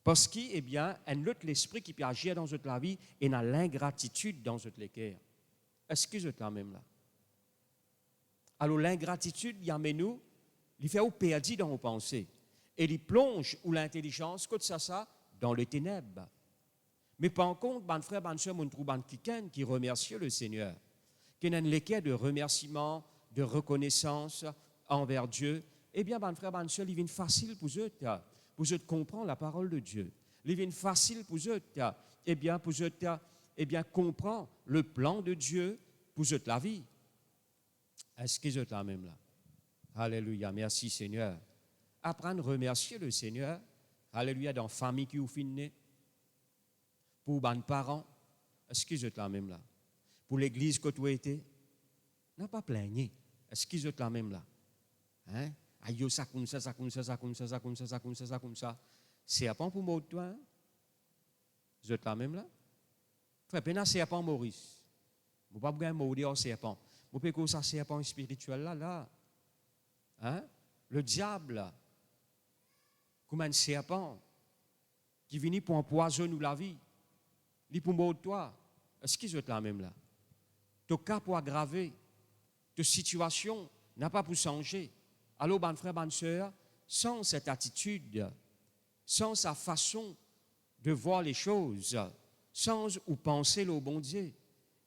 Parce qu'il, eh bien, un autre l'esprit qui peut agir dans notre vie et dans l'ingratitude dans notre cœur. Est-ce que je te la même là? Alors l'ingratitude, il y a nous, il fait ou perdu dans nos pensées. Et il plonge ou l'intelligence, comme ça, dans les ténèbres. Mais par contre, mon frère, mon soeur, mon trouve quelqu'un qui remercie le Seigneur, qui a un cœur de remerciement, de reconnaissance envers Dieu. Eh bien, mon frère, mon soeur, il vient facile pour eux de comprendre la parole de Dieu. Il vient facile pour eux, eh bien, pour eux, eh bien, comprendre le plan de Dieu pour eux la vie. Est-ce que vous êtes là même là? Alléluia, merci Seigneur. Apprendre à remercier le Seigneur. Alléluia, dans la famille qui vous finit. Pour vos parents. Est-ce que vous êtes là même là? Pour l'église que tu as été. N'a pas plaigné. Est-ce que vous êtes là même là? Hein? Aïe, ça comme ça, ça comme ça, ça comme ça, ça comme ça, ça comme ça, ça comme ça. C'est à pour moi, toi. Hein? Vous êtes là même là? Frère, peine serpent Maurice. Vous ne pouvez pas mourir en serpent. Vous pouvez que ça serpent spirituel là. Hein? Le diable, comme un serpent qui vient pour empoisonner la vie. Il pour mourir toi. Est-ce que vous êtes là même là? Ton cas pour aggraver. Ta situation n'a pas pour changer. Alors, bon frère, bonne soeur, sans cette attitude, sans sa façon de voir les choses, sans ou penser au bon Dieu,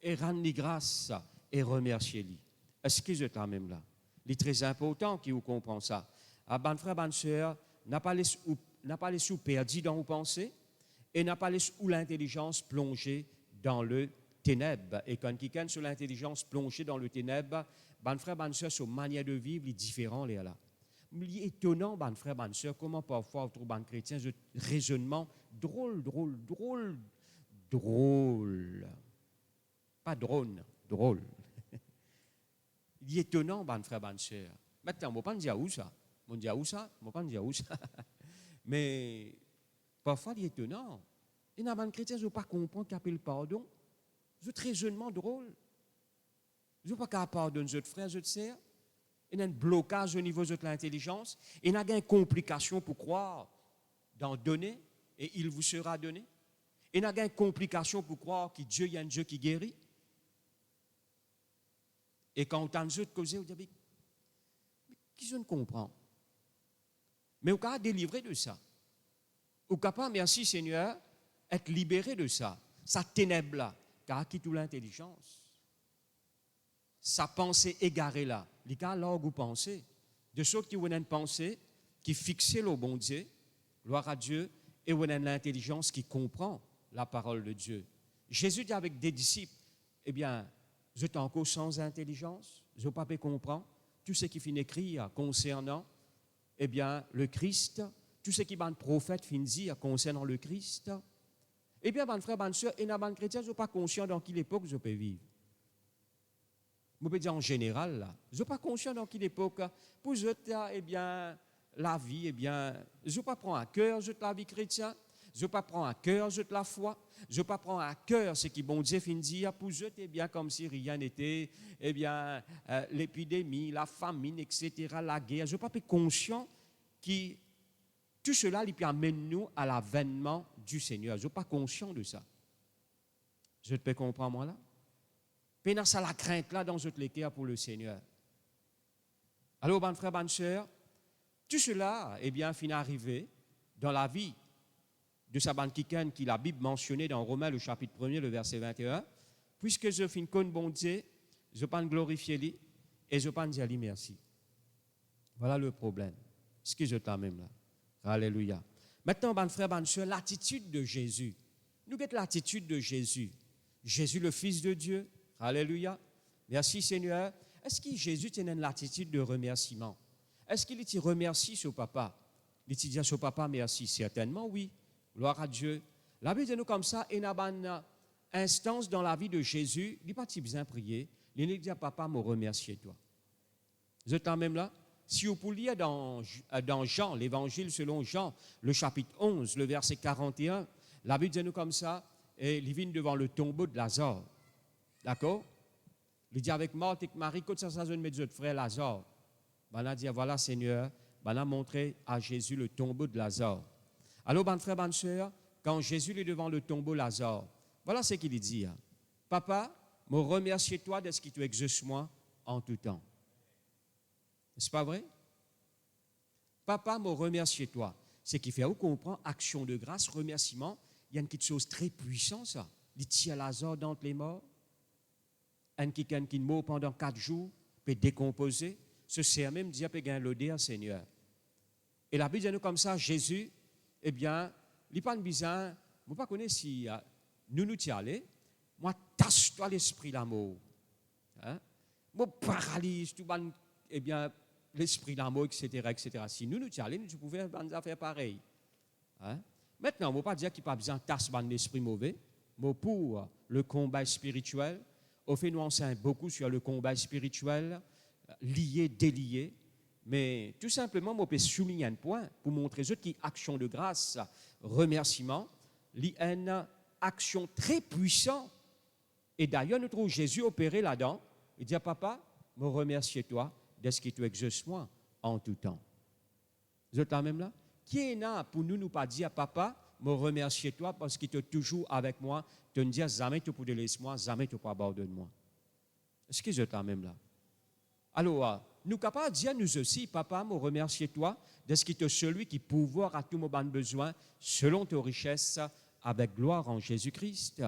et rendre grâce et remercier-lui. Est-ce que vous êtes là même là? Il est très important que vous compreniez ça. Ah, bon frère, bonne soeur, n'a pas laissé ou perdu dans vos pensées et n'a pas laissé ou l'intelligence plongée dans le ténèbres. Et quand quelqu'un sur l'intelligence plongée dans le ténèbre, ben frère, ben soeur, sur manière de vivre, il est différent, là. Il est étonnant, ben frère, ben soeur, comment parfois, autour ben chrétiens, ce raisonnement drôle. Pas drone, drôle. Il est étonnant, ben frère, ben soeur. Maintenant, je ne vais pas dire où ça. Je ne vais pas dire où ça. Mais parfois, il est étonnant. Et dans les chrétiens, je ne pas comprendre qu'il y a le pardon. C'est un raisonnement drôle. Je ne veux pas qu'à pardonner votre frère, votre sœur. Il y a un blocage au niveau de l'intelligence. Il y a une complication pour croire d'en donner et il vous sera donné. Il y a une complication pour croire que Dieu, il y a un Dieu qui guérit. Et quand on entend les autres causer, on dit, mais qui je ne comprends? Mais on peut délivrer de ça. On peut pas, merci Seigneur, être libéré de ça. Ça ténèbre-là, car qui toute l'intelligence. Sa pensée égarée là, les cas là où vous pensez, de ceux qui ont une pensée, qui fixent le bon Dieu, gloire à Dieu, et ont une intelligence qui comprend la parole de Dieu. Jésus dit avec des disciples, eh bien, je suis encore sans intelligence, je ne peux pas comprendre tout ce qui finit écrit concernant, eh bien, le Christ, tout ce qui est prophète finit dire concernant le Christ. Eh bien, mon frère, bonne soeur, et dans les chrétiens, je ne suis pas conscient dans quelle époque je peux vivre. Je peux dire en général, là, je ne suis pas conscient dans quelle époque. Pour eux, eh bien, la vie, eh bien, je ne vais pas prendre à cœur la vie chrétienne, je ne vais pas prendre à cœur la foi, je ne vais pas prendre à cœur ce qui bon Dieu finit dire pour eux, eh bien, comme si rien n'était, eh bien, l'épidémie, la famine, etc., la guerre. Je ne vais pas être conscient que tout cela lui amène nous à l'avènement du Seigneur. Je ne suis pas conscient de ça. Je te peux comprendre, moi, là? Puis ça la crainte là dans notre cœur pour le Seigneur. Alors, bon frère, bonne soeur, tout cela, eh bien, finit arrivé dans la vie de sa bande qui la Bible mentionnée dans Romains, le chapitre 1er, le verset 21. Puisque je finis comme bon Dieu, je peux glorifier lui et je peux dire lui merci. Voilà le problème. Ce que je t'aime même là. Alléluia. Maintenant, bon frère, bonne soeur, l'attitude de Jésus. Nous avons l'attitude de Jésus. Jésus, le Fils de Dieu. Alléluia. Merci Seigneur. Est-ce que Jésus a une attitude de remerciement? Est-ce qu'il te remercie son papa? Il te dit à son papa merci? Certainement oui. Gloire à Dieu. La Bible dit nous comme ça, et il y a une instance dans la vie de Jésus, il n'est pas besoin de prier. Il dit à papa, me remercier toi. Vous êtes là même là? Si vous pouvez lire dans Jean, l'évangile selon Jean, le chapitre 11, le verset 41, la Bible dit nous comme ça, et il vient devant le tombeau de Lazare. D'accord? Il dit avec Marthe et Marie, quand ça se met notre frère Lazare, ben a dit voilà Seigneur, ben a montré à Jésus le tombeau de Lazare. Alors, ben frère, ben soeur, quand Jésus est devant le tombeau de Lazare, voilà ce qu'il dit. Papa, me remercie toi de ce que tu exauces moi en tout temps. N'est-ce pas vrai? Papa, me remercie toi. Ce qui fait, on comprend, action de grâce, remerciement, il y a une petite chose très puissante, ça. Il tient Lazare d'entre les morts. Un qui mort pendant 4 jours, peut décomposer. Ce sert même dire peut gagner l'odeur, Seigneur. Et la Bible dit nous comme ça, Jésus, eh bien, il n'est pas bizarre. Je ne sais pas si nous y allons. Moi, tasse-toi l'esprit d'amour. Moi, paralyse tout, eh bien, l'esprit d'amour, etc., etc. Si nous y allons, nous pouvons faire pareil. Maintenant, on ne va pas dire qu'il n'y a pas besoin de tasser l'esprit mauvais, mais pour le combat spirituel, au fait, nous enseignons beaucoup sur le combat spirituel, lié, délié. Mais tout simplement, je peux souligner un point pour montrer aux autres qu'action de grâce, remerciement, il y a une action très puissante. Et d'ailleurs, nous trouvons Jésus opéré là-dedans. Il dit à papa, me remercie toi de ce que tu exauces moi en tout temps. Vous êtes là même là? Qui est là pour nous pas dire à papa, me remercie toi parce qu'il est toujours avec moi, de nous dire jamais tu peux laisser moi, jamais tu peux abandonner moi. Est-ce que vous êtes là même là? Alors, nous sommes capables de dire nous aussi, papa, me remercie toi de ce qui est celui qui pourvoit à tous nos besoins selon tes richesses avec gloire en Jésus-Christ.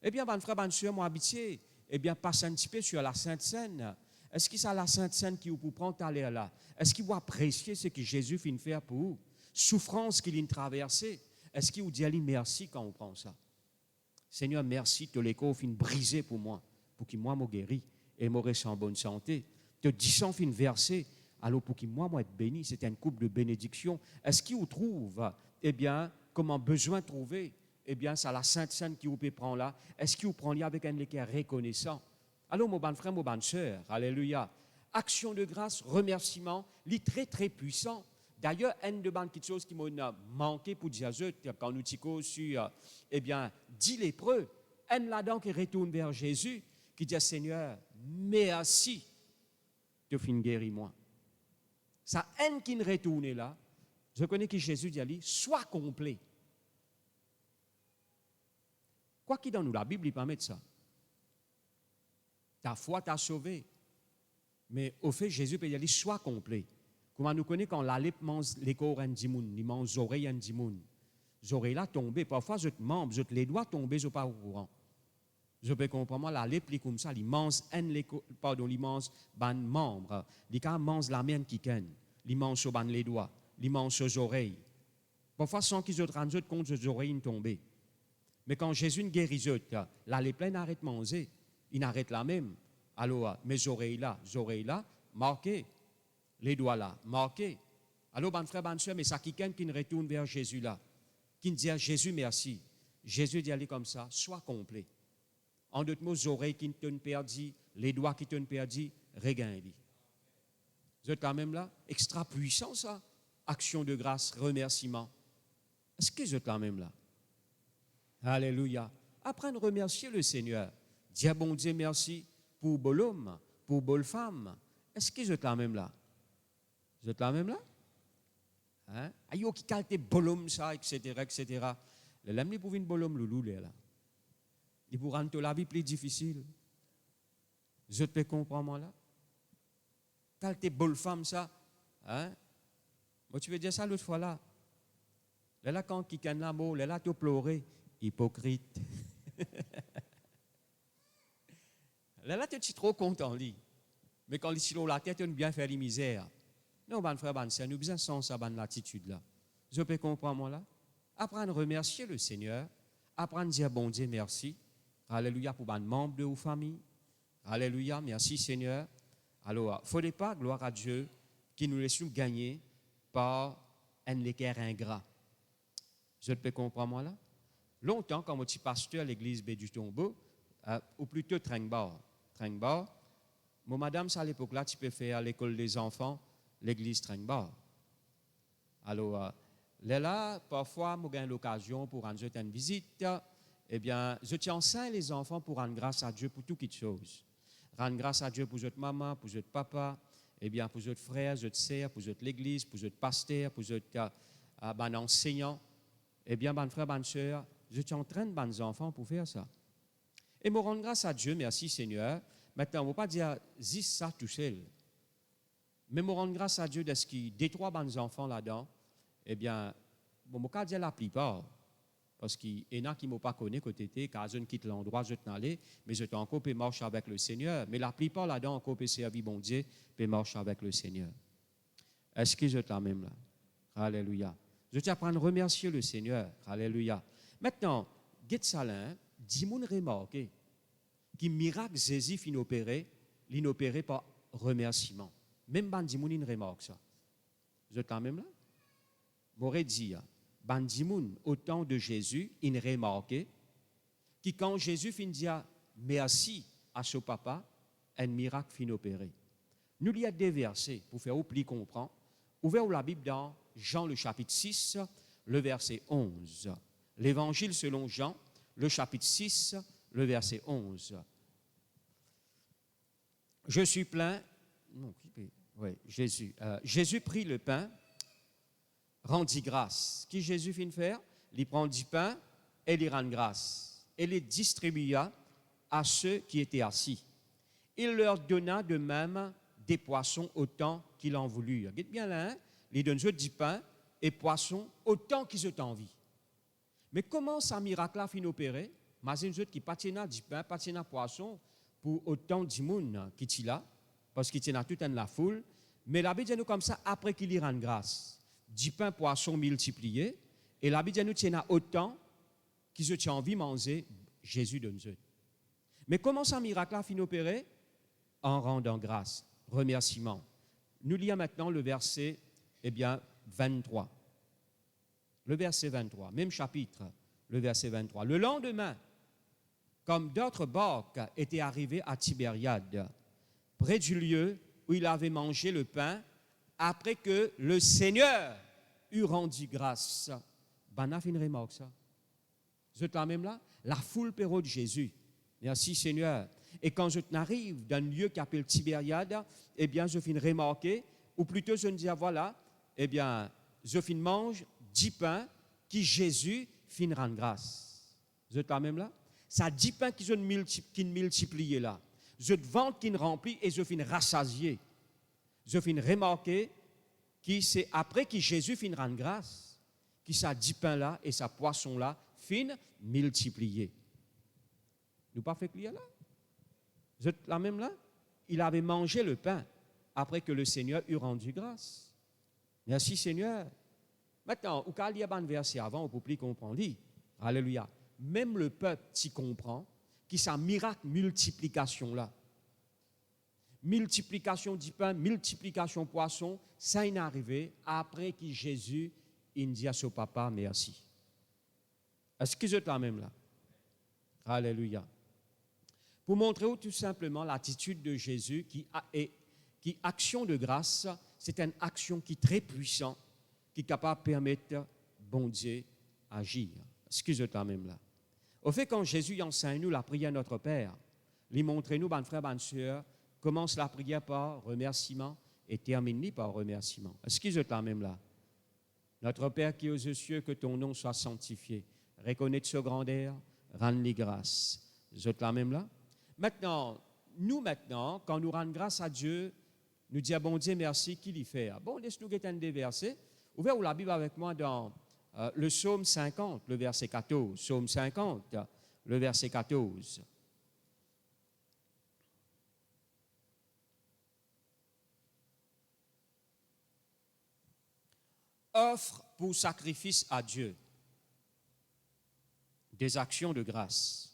Eh bien, mon frère, bonne soeur, mon habitué, eh bien, passe un petit peu sur la Sainte Seine. Est-ce que ça la Sainte Seine qui vous prend à l'air là? Est-ce qu'il vous apprécier ce que Jésus finit faire pour vous? Souffrance qu'il a traversée. Est-ce qu'il vous dit merci quand on prend ça? Seigneur, merci, te l'écho fin brisé pour moi, pour qu'il moi me guéri et me reste en bonne santé. Te 10 ans fin versé, alors pour qu'il moi être béni, c'était une coupe de bénédiction. Est-ce qu'il vous trouve, eh bien, comment besoin trouver, eh bien, c'est la Sainte Seine qui vous peut prendre là. Est-ce qu'il vous prend là avec un équerre reconnaissant? Alors, mon bon frère, mon bonne soeur, alléluia. Action de grâce, remerciement, il très très puissant. D'ailleurs, une de quelque chose qui m'a manqué pour dire quand nous tico sur, eh bien, 10 lépreux, un là-dedans qui retourne vers Jésus, qui dit Seigneur, merci de finir guérir moi. Ça haine qui ne retourne là, je connais que Jésus dit sois complet. Quoi qu'il dans nous, la Bible, il permet de ça. Ta foi t'a sauvé. Mais au fait, Jésus peut dire sois complet. Comment nous connaissons quand la lèpre mange les corps en dimoun, il mange les oreilles en dimoun. Les oreilles là tombées, parfois je te membre, je te les doigts tomber, je ne suis pas au courant. Je peux comprendre, la lèpre comme ça, il mange il mange ban membre, il mange la main qui ken, il mange sur ban les doigts, il mange sur les oreilles. Parfois sans qu'ils se rendent compte les oreilles tombées. Mais quand Jésus guérit, la lèpre n'arrête de manger, il n'arrête la même. Alors mes oreilles là, marquées. Les doigts là, marqués. Alors, bon frère, bonne soeur, mais ça qui ne retourne vers Jésus là, qui dit à Jésus merci. Jésus dit aller comme ça, sois complet. En d'autres mots, les oreilles qui t'ont perdu, les doigts qui t'ont perdu, regagne. Vous êtes quand même là, extra puissant ça, action de grâce, remerciement. Est-ce que vous êtes quand même là? Alléluia. Apprendre à remercier le Seigneur. Dire bon Dieu merci pour beau homme, pour belle femme. Est-ce que vous êtes quand même là? Vous êtes là même là? Hein? Ayo qui calte bolom ça, etc., etc. Les lames, ils pouvaient une bolom loulou, là. Ils pour rendre la vie plus difficile. Je peux comprendre, là? Calte bol femme ça, hein? Moi, tu veux dire ça l'autre fois, là? Là, quand qui can la mot, là, tu pleurer, hypocrite. Là, tu es trop content, lui. Mais quand il est sur la tête, tu bien faire les misères. Non, bon frère, bon sœur, nous besoin sans ça, bonne attitude-là. Je peux comprendre, moi, là? Apprendre à remercier le Seigneur, apprendre à dire bon Dieu merci. Alléluia pour les membres de vos familles. Alléluia, merci Seigneur. Alors, il ne faudrait pas, gloire à Dieu, qui nous laisse gagner par un équerre ingrat. Je peux comprendre, moi, là? Longtemps, quand je suis pasteur à l'église B du Tombeau, ou plutôt Tringbar. Mon madame, ça à l'époque-là, tu peux faire à l'école des enfants, l'église Tringbar. Alors, là, parfois, je gagne l'occasion pour rendre une visite. Eh bien, je tiens enceinte les enfants pour rendre grâce à Dieu pour toutes choses. Rendre grâce à Dieu pour votre maman, pour votre papa, eh bien, pour votre frère, votre sœur, pour votre l'église, pour votre pasteur, pour votre enseignant. Eh bien, bon frère, bonne soeur, je tiens en train de bons enfants pour faire ça. Et me rendre grâce à Dieu, merci Seigneur. Maintenant, on ne va pas dire juste ça tout seul. Mais me rendre grâce à Dieu de ce qu'il y a 2-3 bons enfants là-dedans, eh bien, je ne vais pas dire la plupart. Parce qu'il y en a qui ne m'ont pas connu côté été, quand je quitte l'endroit, je t'en allais, mais je t'ai encore pu marcher avec le Seigneur. Mais la plupart là-dedans, encore pu servir bon Dieu, pu marcher avec le Seigneur. Est-ce que je t'en même là? Alléluia. Je t'apprends à remercier le Seigneur. Alléluia. Maintenant, Getsalin, dis-moi remarquer qui miracle Jésus fin opéré, l'inopéré par remerciement. Même bandimoun il remarque ça. Vous êtes quand même là? M'aurait dit, bandimoun au temps de Jésus, il remarquait que quand Jésus fin dire merci à son papa, un miracle fin opéré. Nous il y a des versets pour faire au plus comprendre. Ouvrez la Bible dans Jean le chapitre 6, le verset 11. L'évangile selon Jean, le chapitre 6, le verset 11. Je suis plein. Non, oui, Jésus. Jésus prit le pain, rendit grâce. Qui Jésus fit faire? Il prend du pain et il rend grâce. Et les distribua à ceux qui étaient assis. Il leur donna de même des poissons autant qu'ils en voulurent. Regardez bien là, hein? Il donne du pain et poissons autant qu'ils ont envie. Mais comment ça miracle-là fin opéré? Imagine qui patina du pain, patina poisson pour autant de monde qui est là. parce qu'il tient à toute la foule. Mais la Bible dit nous comme ça, après qu'il y rende grâce, 10 pains, poissons multipliés, et la Bible dit nous tient à autant qu'ils se tient envie de manger Jésus de nous. Mais comment ça miracle a fini opéré? En rendant grâce, remerciement. Nous lisons maintenant le verset 23. Le verset 23, même chapitre, le verset 23. Le lendemain, comme d'autres barques étaient arrivées à Tibériade, près du lieu où il avait mangé le pain, après que le Seigneur eut rendu grâce. Ben, on a fait une remarque, ça. Vous êtes là même là? La foule pérode de Jésus. Merci Seigneur. Et quand je n'arrive d'un lieu qui s'appelle Tibériade, eh bien, je finis remarquer, ou plutôt je me dis, voilà, eh bien, je finis mange 10 pains qui Jésus finit rendre grâce. Vous êtes là même là? Ça 10 pains qui multiplient là. Je te vante qui remplit et je finis rassasié. Je finis remarquer que c'est après que Jésus finit rendre grâce, que ça 10 pains là et ça poisson là finit multiplier. Nous pas fait clair là? Vous êtes là même là? Il avait mangé le pain après que le Seigneur eut rendu grâce. Merci Seigneur. Maintenant, au cas il y a un verset avant, on peut plus comprendre. Alléluia. Même le peuple s'y comprend, qui sa miracle multiplication là. Multiplication du pain, multiplication poisson, ça est arrivé après que Jésus il dit à son papa merci. Est-ce que vous êtes là même là? Alléluia. Pour montrer tout simplement l'attitude de Jésus qui action de grâce, c'est une action qui est très puissante, qui est capable de permettre bon Dieu d'agir. Est-ce que vous êtes là même là? Au fait, quand Jésus enseigne nous la prière Notre Père, il montre nous, mes frères, mes sœurs, commence la prière par remerciement et termine par remerciement. Est-ce que vous êtes là même là? Notre Père qui est aux cieux, que ton nom soit sanctifié. Reconnais ce grandeur, rends-les grâce. Vous êtes là même là? Maintenant, quand nous rendons grâce à Dieu, nous disons, bon Dieu, merci, qu'il y fait. Bon, laisse-nous guetter des versets. Ouvrez la Bible avec moi dans le psaume 50, le verset 14. Psaume 50, le verset 14. Offre pour sacrifice à Dieu des actions de grâce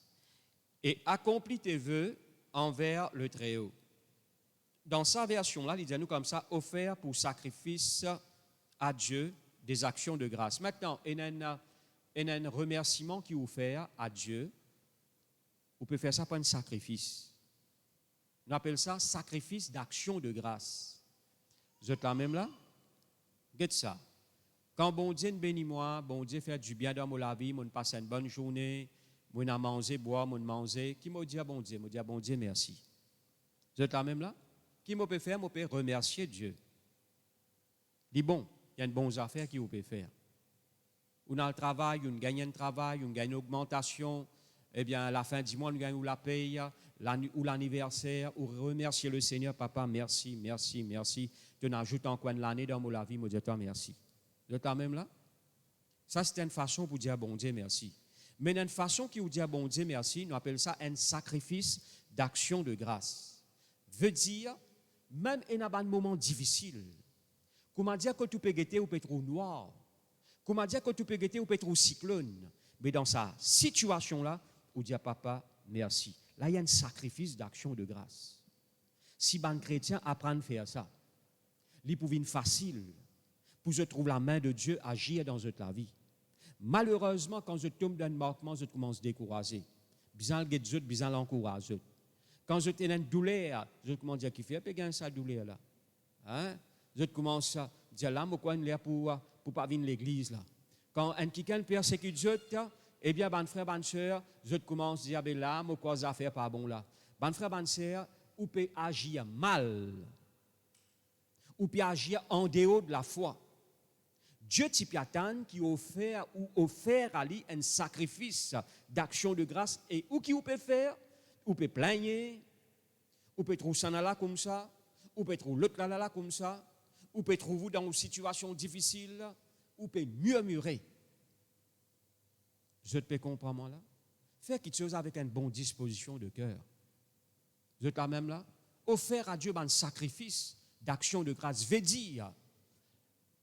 et accomplis tes vœux envers le Très-Haut. Dans sa version-là, il dit nous comme ça, offert pour sacrifice à Dieu des actions de grâce. Maintenant, il y a un remerciement qui est offert à Dieu. Vous pouvez faire ça par un sacrifice. On appelle ça sacrifice d'action de grâce. Vous êtes là même là? Regardez ça. Quand bon Dieu bénit moi, bon Dieu fait du bien dans ma vie, mon passe une bonne journée, mon a mangé, boire, mon manger, qui m'a dit à bon Dieu? M'a dit à bon Dieu merci. Vous êtes là même là? Qui m'a peut faire? M'a peut remercier Dieu. Dis bon, il y a une bonne affaire qui vous peut faire. On a le travail, on gagne un travail, on gagne une augmentation, eh bien à la fin du mois on gagne ou la paye, ou l'anniversaire, ou remercier le Seigneur, papa, merci, merci, merci. Tu n'ajoutes encore l'année dans ma vie, moi dis toi merci. Vous êtes là même là? Ça, c'est une façon pour dire bon Dieu merci. Mais une façon qui vous dit bon Dieu merci, nous appelons ça un sacrifice d'action de grâce. Veut dire, même dans un moment difficile, comment dire que tu peux guetter ou peut être noir, comment dire que tu peux guetter ou peut être cyclone, mais dans sa situation-là, vous dit papa merci. Là, il y a un sacrifice d'action de grâce. Si les chrétiens apprennent à faire ça, ils peuvent être facile. Pour je trouve la main de Dieu agir dans votre vie. Malheureusement, quand je tombe dans un marquement, je commence à décourager. Bien l'encourager. Quand je tiens une douleur, je commence à dire qu'il fait bien ça douleur là. Hein? Je commence à dire là, pourquoi une l'air pour pas venir à l'église là. Quand un quelqu'un persécute Dieu, eh bien, ban frère, ban sœur, je commence à dire ben là, pourquoi ça fait pas bon là. Ban frère, ban sœur, ou peut agir mal, ou peut agir en dehors de la foi. Dieu Tipiatan qui offert à lui un sacrifice d'action de grâce et où qui vous peut faire, ou peut plaigner, ou peut trouver ça là comme ça, ou peut trouver l'autre là comme ça, ou peut trouver dans une situation difficile, ou peut murmurer. Je te peux comprendre moi là. Faire quelque chose avec une bonne disposition de cœur. Vous êtes là même là? offert à Dieu un sacrifice d'action de grâce. Veut dire,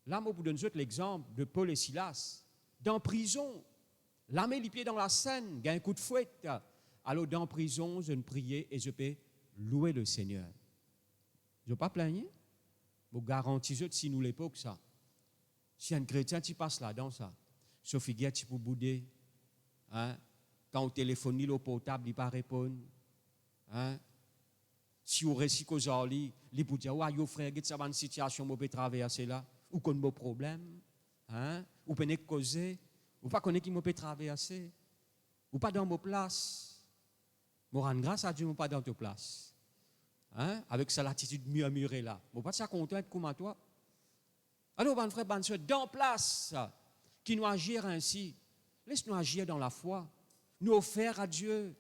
là, je vous donne l'exemple de Paul et Silas. Dans prison, là, met les pieds dans la Seine, il y a un coup de fouet. Alors, dans prison, je ne priais et je peux louer le Seigneur. Je ne vais pas plaigner. Je vous garantis que si nous l'époque, ça. Si un chrétien, tu passes là-dedans, ça. Sauf que tu peux bouder. Hein? Quand on téléphone, le portable, il ne pas répondre. Hein? Si on récit qu'aux orlis, il peut dire, ouais, frère, ça va une situation, je peux traverser là. Ou qu'on a un problème. Hein? Ou peut causer. Ou pas qu'on est qui peut traverser. Ou pas dans vos places. Je rends grâce à Dieu, mais pas dans ta place. Hein? Avec sa l'attitude murmurée là. Je ne pas ça content d'être comme toi. Alors, mon frère, bonne soeur, dans place, qui nous agir ainsi, laisse-nous agir dans la foi. Nous offrir à Dieu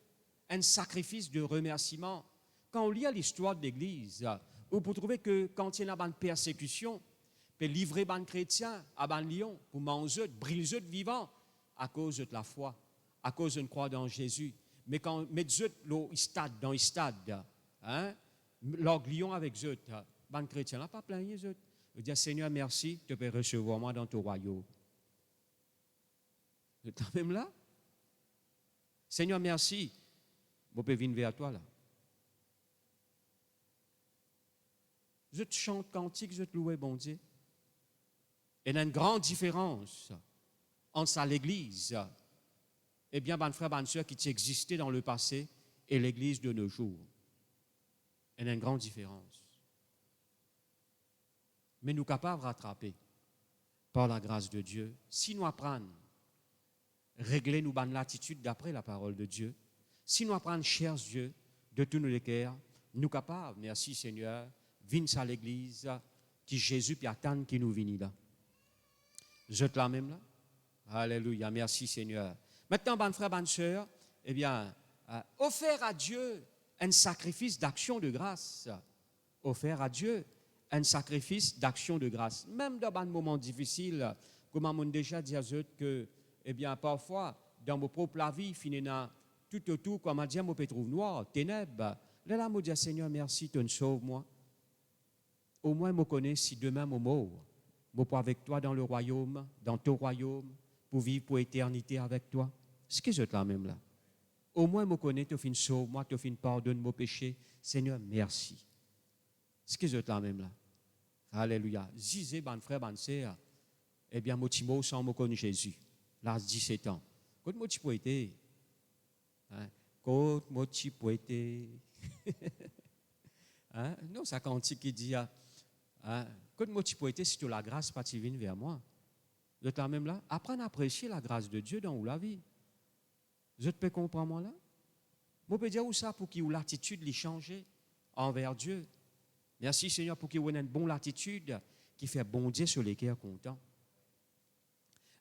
un sacrifice de remerciement. Quand on lit l'histoire de l'Église, on peut trouver que quand il y a une persécution, peut livrer les chrétiens à un lion pour manger, briser vivant à cause de la foi, à cause d'une croix dans Jésus. Mais quand on met dans les stades, hein, l'orglion avec eux, les chrétiens n'ont pas plaigné eux. Je dis, Seigneur, merci, tu peux recevoir moi dans ton royaume. Tu es même là? Seigneur, merci, je peux venir vers toi là. Je te chante cantique, je te loue, bon Dieu. Il y a une grande différence entre l'Église, et bien, bonne frère, bonne soeur, qui existait dans le passé, et l'Église de nos jours. Il y a une grande différence. Mais nous sommes capables de rattraper, par la grâce de Dieu, si nous apprenons régler nos bonnes latitudes d'après la parole de Dieu, si nous apprenons cher Dieu de tous nos cœurs, nous sommes capables, merci Seigneur, venir à l'église, qui Jésus puis attendre qui nous vienne là. Je te la même là. Alléluia, merci Seigneur. Maintenant, bonne frère, bonne soeur, eh bien, offert à Dieu un sacrifice d'action de grâce. Offert à Dieu un sacrifice d'action de grâce. Même dans un moment difficile, comme on déjà dit à eux que, eh bien, parfois, dans mon propre vie, finalement, tout autour, comme on dit, mon pétrole noir, ténèbres, là, je dis, Seigneur, merci, tu nous sauves moi. Au moins, je connais si demain, je mort, je peux avec toi dans le royaume, dans ton royaume, pour vivre pour l'éternité avec toi. Ce que je te la même là. Au moins, je connais, tu fin sauve moi, tu fin pardonne mon péché. Seigneur, merci. Ce que je te la même là. Alléluia. Zizé, bon frère, bonne sœur, eh bien, mon Timo, sans me connaître Jésus, l'âge de 17 ans. Quand mon Timo était, quand mon Timo était, non, ça cantique qui dit, quand mon Timo était, si tu as la grâce, pas tu viens vers moi. Je te la même là. Apprends à apprécier la grâce de Dieu dans la vie. Je te peux comprendre moi là? Je peux dire où ça pour qu'il ait l'attitude de changer envers Dieu. Merci Seigneur pour qu'il ait une bonne attitude qui fait bon Dieu sur les cœurs contents.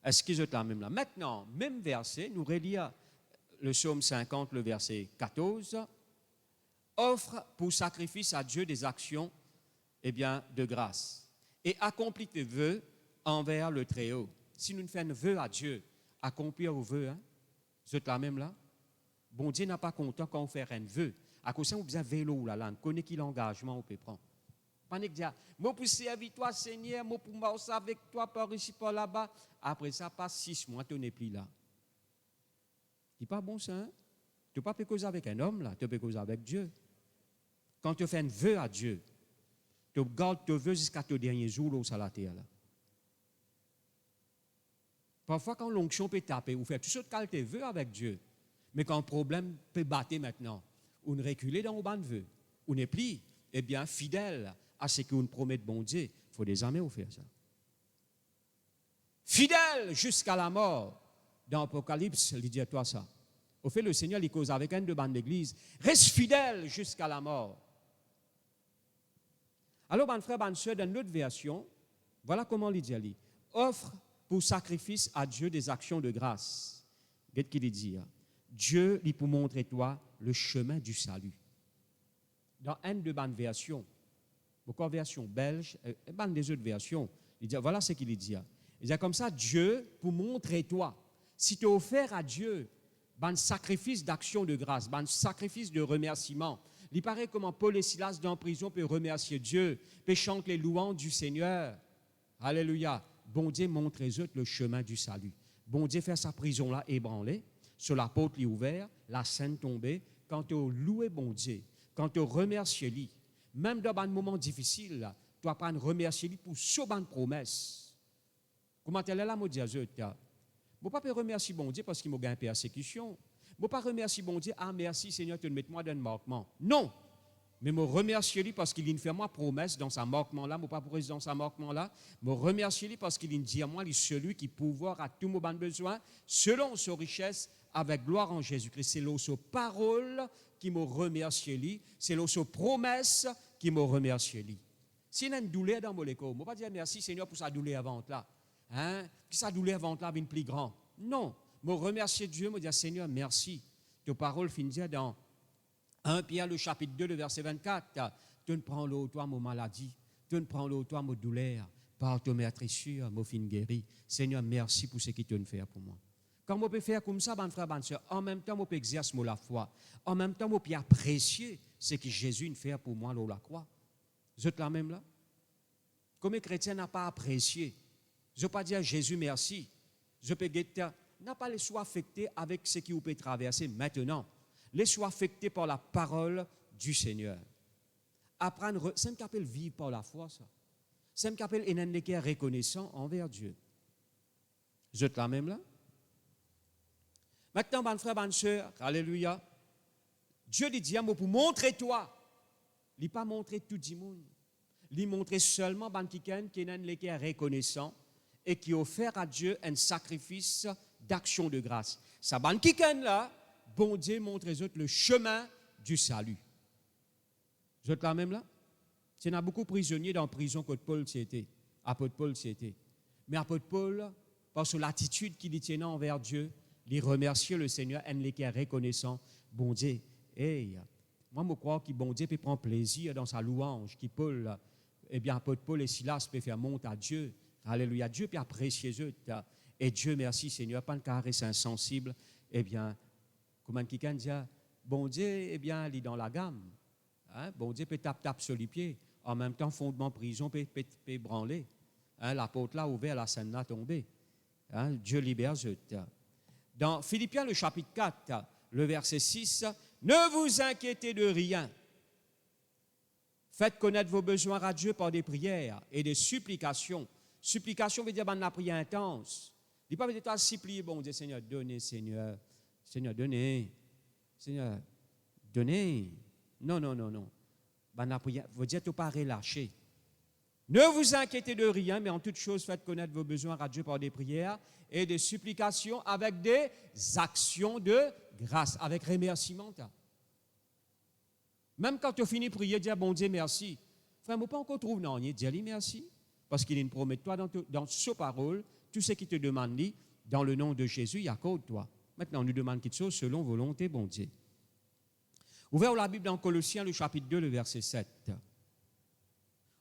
Est-ce que je te la même là? Maintenant, même verset, nous relire le psaume 50, le verset 14. Offre pour sacrifice à Dieu des actions de grâce et accomplis tes vœux envers le Très-Haut. Si nous faisons un vœu à Dieu, accomplir vos vœux, vous êtes là même là. Bon Dieu n'a pas content quand on fait un vœu. À cause de ça, on besoin de vélo là, on connaît qui l'engagement on peut prendre. Pas de dire, moi pour servir toi Seigneur, moi pour marcher avec toi par ici par là-bas. Après ça, passe 6 mois, tu n'es plus là. C'est pas bon ça, hein? Tu ne peux pas causer avec un homme là, tu peux causer avec Dieu. Quand tu fais un vœu à Dieu, tu gardes tes vœux jusqu'à ton dernier jour là, sur la terre là. Parfois, quand l'onction peut taper, ou faire tout ce que tu veux avec Dieu, mais quand le problème peut battre maintenant, on recule dans le banc de vœux, on n'est plus, fidèle à ce qu'on promet de bon Dieu. Il faut désormais faire ça. Fidèle jusqu'à la mort. Dans l'Apocalypse, il dit à toi ça. Au fait, le Seigneur, il cause avec un de bandes d'église. Reste fidèle jusqu'à la mort. Alors, mon frère, bonne soeur, dans notre version, voilà comment il dit. Offre pour sacrifice à Dieu des actions de grâce. Qu'est-ce qu'il dit? Dieu, il pour montrer toi le chemin du salut. Dans une de bonnes versions, beaucoup de versions belges, des autres versions, il dit, voilà ce qu'il dit. Il dit comme ça, Dieu, pour montrer toi, si tu as offert à Dieu un sacrifice d'action de grâce, un sacrifice de remerciement, Il paraît comment Paul et Silas dans la prison peuvent remercier Dieu, peuvent chanter les louanges du Seigneur. Alléluia. Bon Dieu montre aux autres le chemin du salut. Bon Dieu fait sa prison là ébranlée, sur la porte est ouverte, la scène tombée. Quand tu loues bon Dieu, quand tu remercies lui, même dans un moment difficile, tu vas prendre remercier lui pour ce bonne promesse. Comment elle est là, mon Dieu? Je ne peux pas remercier bon Dieu parce qu'il m'a gagné persécution. Je ne peux pas remercier bon Dieu, ah merci Seigneur, tu me mets moi dans le marquement. Non! Mais je remercie lui parce qu'il fait moi promesse dans sa marquement-là, je ne peux pas dans sa marquement-là. Je remercie lui parce qu'il dit à moi, il est celui qui pourvoit à tout mon besoin, selon sa richesse, avec gloire en Jésus-Christ. C'est là sa parole qui me remercie lui, c'est là sa promesse qui me remercie lui. S'il y a une douleur dans mon écho, je ne peux pas dire merci Seigneur pour sa douleur avant là. Hein? Que sa douleur avant là vienne plus grand. Non, je remercie Dieu, je dis Seigneur merci. Ta parole finit dans 1 Pierre, le chapitre 2, le verset 24. Tu ne prends l'eau, toi, mon maladie. Tu ne prends l'eau, toi, mon douleur. Par ton maîtrisure, mon fin guéri. Seigneur, merci pour ce que tu veux faire pour moi. Quand on peut faire comme ça, ben frère, ben soeur, en même temps, on peut exercer la foi. En même temps, on peut apprécier ce que Jésus fait pour moi, là, la croix. Vous êtes là même là? Comme un chrétien n'a pas apprécié, je ne peux pas dire Jésus merci. Je peux dire, n'a pas les soins affectés avec ce qui vous peut traverser maintenant. Les soins affectés par la parole du Seigneur. Apprendre, c'est ce qu'on appelle vivre par la foi, ça. C'est ce qu'on appelle un cœur reconnaissant envers Dieu. Vous êtes là même là? Maintenant, bon frère, bonne soeur, alléluia. Dieu dit à moi pour montrer toi. Il n'a pas montré tout le monde. Il montre seulement quelqu'un qui est un cœur reconnaissant et qui offre à Dieu un sacrifice d'action de grâce. Ça, quelqu'un là, bon Dieu montre aux autres le chemin du salut. Vous êtes là même là? Il y en a beaucoup de prisonniers dans la prison que Paul c'était. Apôtre Paul c'était. Mais apôtre Paul, par son attitude qu'il tient envers Dieu, il remercie le Seigneur et il est reconnaissant. Bon Dieu, hey, moi je crois que bon Dieu peut prendre plaisir dans sa louange, qui Paul, eh bien apôtre Paul et Silas peuvent faire monter à Dieu. Alléluia, Dieu peut apprécier eux. Et Dieu merci Seigneur, pas de caresse insensible. Eh bien, comment quelqu'un dit, bon Dieu, eh bien, il est dans la gamme. Hein? Bon Dieu peut taper sur les pieds. En même temps, fondement prison peut branler. Hein? La porte là ouverte, la scène là tombée. Hein? Dieu libère eux. Dans Philippiens, le chapitre 4, le verset 6, ne vous inquiétez de rien. Faites connaître vos besoins à Dieu par des prières et des supplications. Supplication veut dire la prière intense. Il ne peut pas dire, supplier, bon Dieu, Seigneur, donnez, Seigneur. Seigneur, donnez. Seigneur, donnez. Non. La prière veut dire, tu ne pas relâcher. Ne vous inquiétez de rien, mais en toute chose, faites connaître vos besoins à Dieu par des prières et des supplications avec des actions de grâce, avec remerciement. Même quand tu finis de prier, dire bon Dieu merci. Frère, je ne peux pas encore trouver non, dis-lui merci. Parce qu'il promet toi dans sa parole, tout ce qu'il te demande, dans le nom de Jésus, il accorde toi. Maintenant, on nous demande quelque chose selon volonté, bon Dieu. Ouvrez la Bible dans Colossiens, le chapitre 2, le verset 7.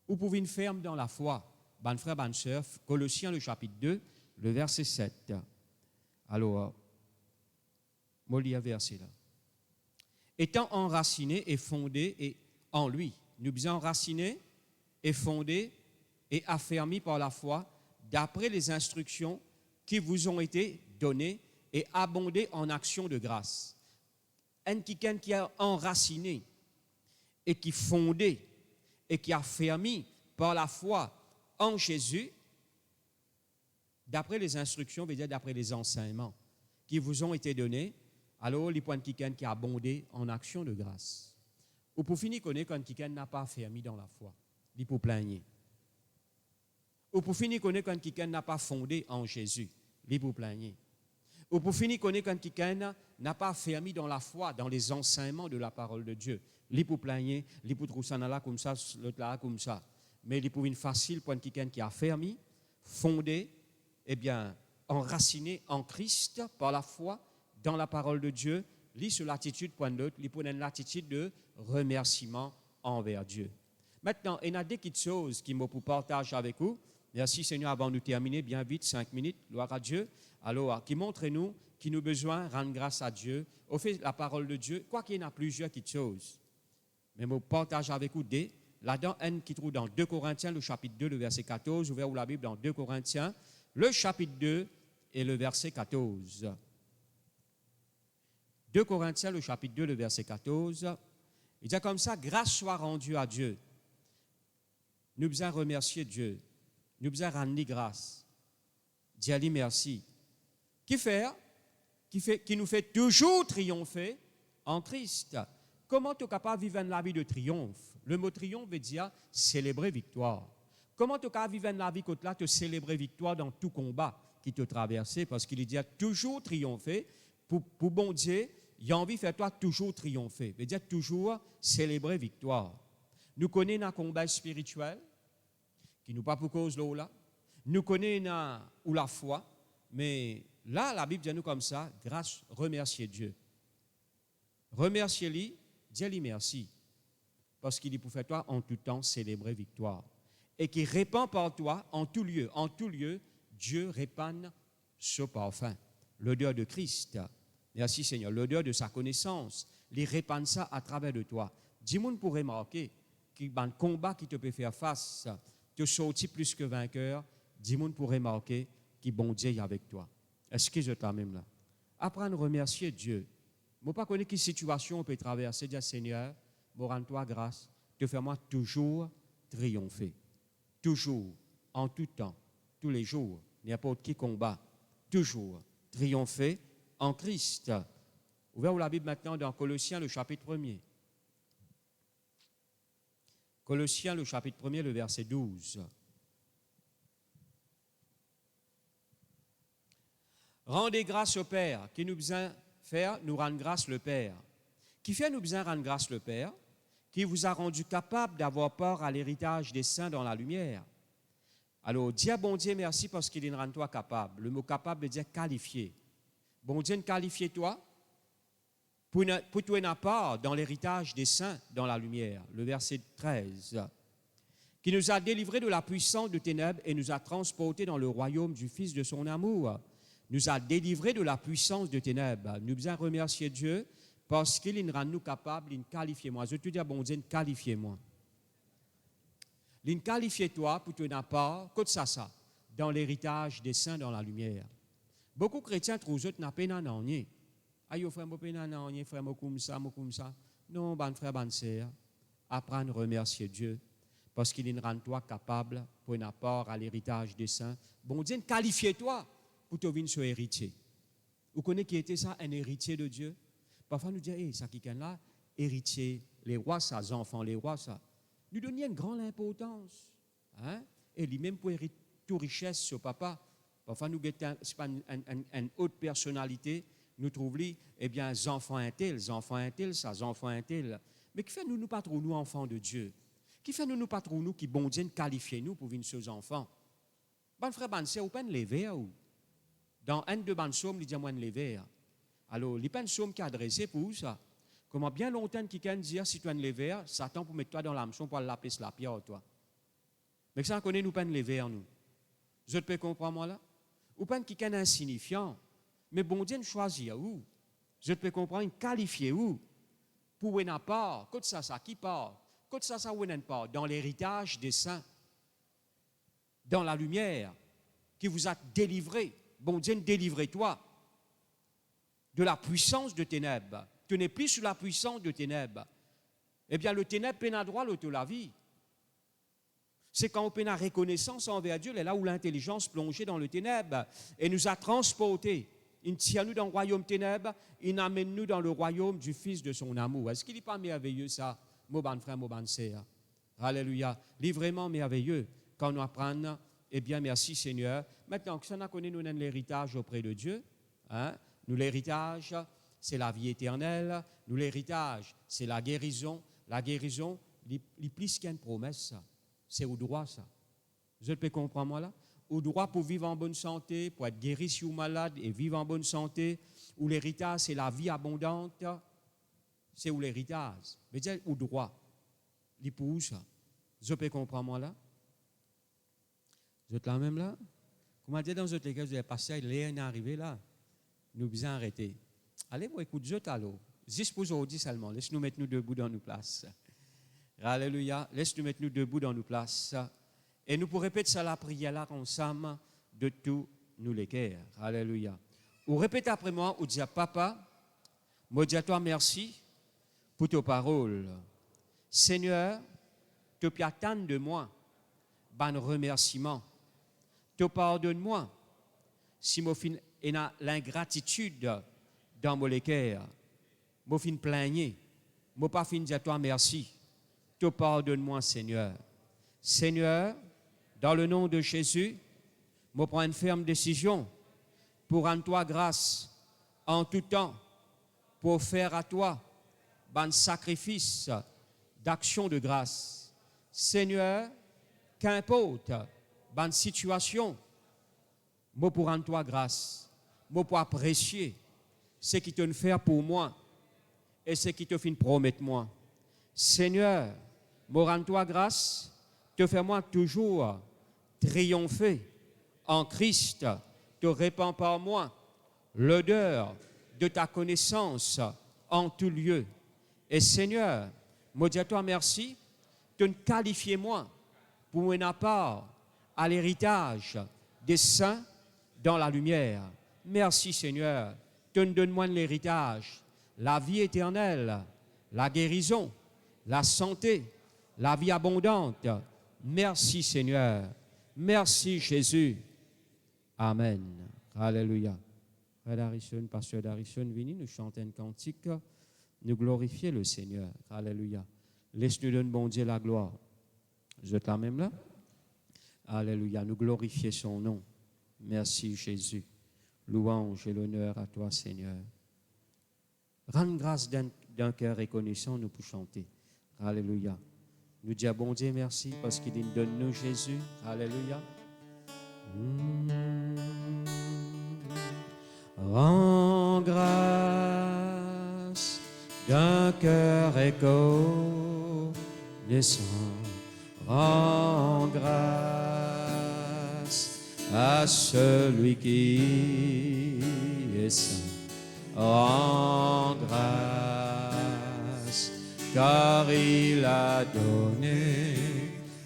Vous pouvez une ferme dans la foi. Bonne frère, bonne sœur, Colossiens, le chapitre 2, le verset 7. Alors, moi, lis un verset là. Étant enraciné et fondé et en lui. Nous sommes enracinés et fondés et affermis par la foi d'après les instructions qui vous ont été données et abondées en actions de grâce. Un quelqu'un qui est enraciné et qui est fondé et qui est affermi par la foi en Jésus, d'après les instructions, veut dire d'après les enseignements qui vous ont été donnés, alors les points de quelqu'un qui a abondé en actions de grâce. Ou pour finir, connaître quand quelqu'un n'a pas affermi dans la foi, il peut plaigner. Ou pour finir, connaître quand quelqu'un n'a pas fondé en Jésus, il peut plaigner. Ou pour finir, connaître quand quelqu'un n'a pas affermi dans la foi, dans les enseignements de la parole de Dieu, il peut plaigner, il peut trouver ça là comme ça, l'autre là comme ça. Mais il peut être facile pour quelqu'un qui a affermi, fondé, eh bien, enraciné en Christ par la foi, dans la parole de Dieu, lit sur l'attitude point d'autre, lit pour une attitude de remerciement envers Dieu. Maintenant, il y a des petites choses qui me pour partager avec vous. Merci Seigneur, avant de terminer, bien vite, 5 minutes, gloire à Dieu. Alors, qui montre-nous, qui nous besoin rendre grâce à Dieu, au fait la parole de Dieu, quoi qu'il y en a plusieurs petites choses. Mais je partage avec vous là-dedans, qui trouve dans 2 Corinthiens, le chapitre 2, le verset 14, ouvert ou la Bible dans 2 Corinthiens, le chapitre 2 et le verset 14. 2 Corinthiens, le chapitre 2, le verset 14, il dit comme ça, grâce soit rendue à Dieu. Nous devons remercier Dieu. Nous devons rendre grâce. Dire lui merci. Qui nous fait toujours triompher en Christ. Comment tu es capable de vivre la vie de triomphe? Le mot triomphe veut dire célébrer victoire. Comment tu es capable de vivre la vie là, te célébrer victoire dans tout combat qui te traverse? Parce qu'il dit toujours triompher. Pour bon Dieu, il a envie de faire toi toujours triompher. Veut dire toujours célébrer victoire. Nous connaissons un combat spirituel qui nous pas pour cause là. Nous connaissons ou la foi, mais là, la Bible dit nous comme ça, grâce, remercier Dieu. Remercier-lui, dis-lui merci. Parce qu'il dit pour faire toi en tout temps célébrer victoire. Et qui répand par toi en tout lieu, Dieu répand ce parfum, l'odeur de Christ. Merci Seigneur, l'odeur de sa connaissance, il répand ça à travers de toi. Dis-moi pour remarquer qu'il y a un combat qui te peut faire face, te sortir plus que vainqueur, dis-moi pour remarquer qu'il bon Dieu est avec toi. Est-ce que je t'aime là? Apprendre à remercier Dieu. Je ne sais pas quelle situation on peut traverser, dire Seigneur, je rends-toi grâce, te fais-moi toujours triompher. Toujours, en tout temps, tous les jours, n'importe qui combat, toujours triompher en Christ. Ouvrez la Bible maintenant dans Colossiens, le chapitre 1er. Colossiens, le chapitre 1er, le verset 12. Rendez grâce au Père, qui nous besoin faire, nous rendre grâce le Père. Qui fait nous besoin rendre grâce le Père, qui vous a rendu capable d'avoir part à l'héritage des saints dans la lumière. Alors, dis à bon Dieu merci parce qu'il nous rend toi capable. Le mot capable veut dire qualifié. Bon Dieu, qualifie toi pour toi n'a part dans l'héritage des saints dans la lumière. Le verset 13. Qui nous a délivrés de la puissance de ténèbres et nous a transportés dans le royaume du Fils de son amour. Nous a délivrés de la puissance de ténèbres. Nous devons remercier Dieu parce qu'il nous rend nous capables, il qualifie moi. Je te dis à bon Dieu, qualifiez-moi. Il qualifie toi pour te n'a part, comme ça, dans l'héritage des saints dans la lumière. Beaucoup de chrétiens trouvent que n'a pas n'en rien. Aïe, frère, moi pas n'en rien, frère, moi comme ça. Non, ban frère, ban sœur, apprendre à remercier Dieu parce qu'il nous rend toi capable pour n'a part à l'héritage des saints. Bon Dieu, qualifie toi pour te venir sur héritier. Vous connaissez qui était ça, un héritier de Dieu? Parfois, nous disons, ça qui est là, héritier, les rois, ça, les enfants, les rois, ça. Nous donnions une grande importance. Hein? Et lui-même pour hériter toute richesse sur papa. Parfois, nous avons une haute personnalité, nous trouvons, eh bien, les enfants intel, ça, les enfants intel. Mais qui fait nous pas trop nous enfants de Dieu? Qui fait nous pas trop nous qui bon Dieu qualifier nous pour venir sur enfants? Bon frère, bon sœur, vous pouvez lever ou? Dans un de ban somme, il dit moi lever. Alors, il n'y a pas une somme qui est adressée pour ça. Comment bien longtemps qu'il can dire si tu as lever, Satan pour mettre toi dans l'hameçon pour l'appeler la pierre toi. Mais ça connaît nous pas lever nous. Je peux comprendre moi là? Ou pas qui est insignifiant. Mais bon Dieu choisit où? Je peux comprendre qualifier où? Pour une part, quand ça qui part, quand ça où une part dans l'héritage des saints. Dans la lumière qui vous a délivré. Bon Dieu, délivrez-toi de la puissance de ténèbres. Tu n'es plus sous la puissance de ténèbres. Eh bien, le ténèbre peine à droit l'auto la vie. C'est quand on peine à reconnaissance envers Dieu, c'est là où l'intelligence plongeait dans le ténèbre et nous a transportés. Il tient nous dans le royaume ténèbres, il amène nous dans le royaume du Fils de son amour. Est-ce qu'il n'est pas merveilleux ça, mon bon frère, mon bon sœur? Alléluia. Il est vraiment merveilleux quand on apprend. Eh bien, merci Seigneur. Maintenant, que ça n'a connu nous l'héritage auprès de Dieu, hein? Nous l'héritage, c'est la vie éternelle. Nous l'héritage, c'est la guérison. La guérison, il est plus qu'une promesse, ça. C'est au droit, ça. Je peux comprendre, moi, là? Au droit pour vivre en bonne santé, pour être guéri si ou malade et vivre en bonne santé. Ou l'héritage, c'est la vie abondante. C'est où l'héritage. Mais dire au droit. Il est pour où, ça? Je peux comprendre, moi, là? Vous êtes là même, là? Comment dire dans votre école, vous avez passé, il est arrivé là. Nous devons arrêter. Allez, moi, écoute, je t'allo. Juste pour aujourd'hui seulement. Laisse-nous mettre nous debout dans nos places. Alléluia. Laisse-nous mettre nous debout dans nos places. Et nous pourrons répéter ça la prière là ensemble de tous nous les cœurs. Alléluia. Ou répétez après moi, ou dire papa, moi dis à toi merci pour tes paroles. Seigneur, tu peux attendre de moi un remerciement. Tu pardonne-moi si je suis l'ingratitude dans mon cœur. Je suis plaigné. Je ne pas fin dire à toi merci. Tu pardonne-moi, Seigneur. Seigneur, dans le nom de Jésus, je prends une ferme décision pour rendre toi grâce en tout temps, pour faire à toi un sacrifice d'action de grâce. Seigneur, qu'importe une situation, je pour rendre toi grâce, je pour apprécier ce qui te fait pour moi et ce qui te fait promettre moi. Seigneur, je rends toi grâce, te fais moi toujours triompher en Christ, te répand par moi l'odeur de ta connaissance en tout lieu. Et Seigneur, je dis à toi merci de me qualifier moi pour mon part à l'héritage des saints dans la lumière. Merci Seigneur, tu me donnes moi l'héritage, la vie éternelle, la guérison, la santé, la vie abondante. Merci Seigneur, merci Jésus. Amen. Alléluia. Frère Darison, pasteur Darison, venez nous chanter un cantique, nous glorifier le Seigneur. Alléluia. Laisse-nous donner bon Dieu la gloire. Vous êtes là même là? Alléluia. Nous glorifier son nom. Merci Jésus. Louange et l'honneur à toi Seigneur. Rends grâce d'un cœur reconnaissant, nous pour chanter. Alléluia. Nous disons bon Dieu merci parce qu'il nous donne nous Jésus. Alléluia. Rends grâce d'un cœur reconnaissant. Rends grâce à celui qui est saint. Rends grâce car il a donné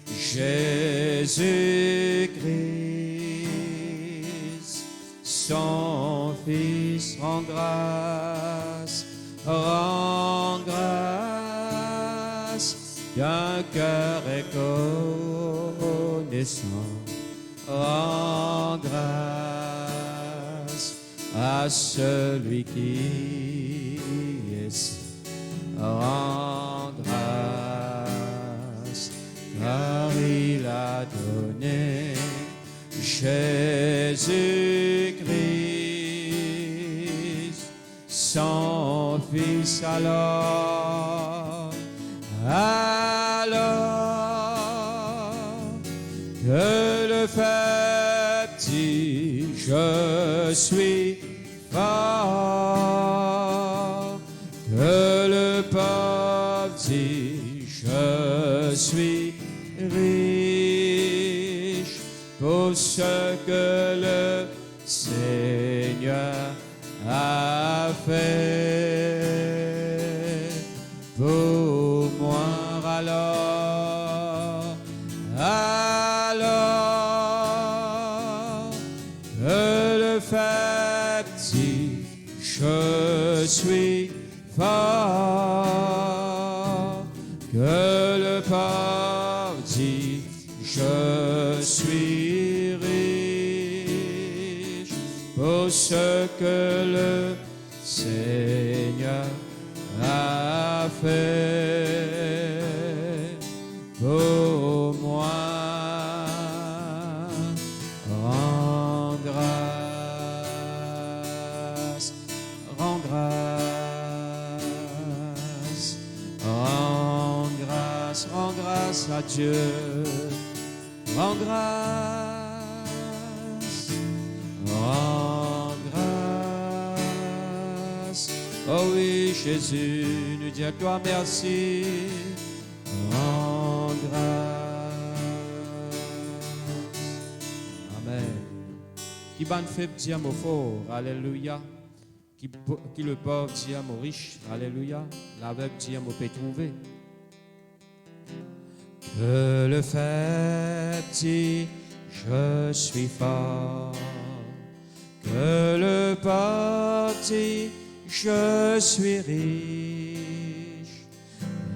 Jésus-Christ, son Fils. Rends grâce d'un cœur reconnaissant. Rends grâce à celui qui est saint. Rends grâce car il a donné Jésus-Christ, son Fils. Alors que le fait dit je suis fort, que le pauvre dit je suis riche, pour ce que le Seigneur a fait pour moi. Alors que le fait dit je suis fort, que le pauvre dit je suis riche, pour ce que le Seigneur a fait pour moi. Rends grâce, rends grâce, rends grâce, rends grâce à Dieu. Rends grâce, rends grâce. Oh oui, Jésus, nous dis à toi merci. Rends grâce. Amen. Qui ban faible dit à mon fort, alléluia. Qui le pauvre dit à mon riche, alléluia. L'aveugle dit à mon peut trouver. Que le faible dit, je suis fort. Que le pauvre dit, je suis riche.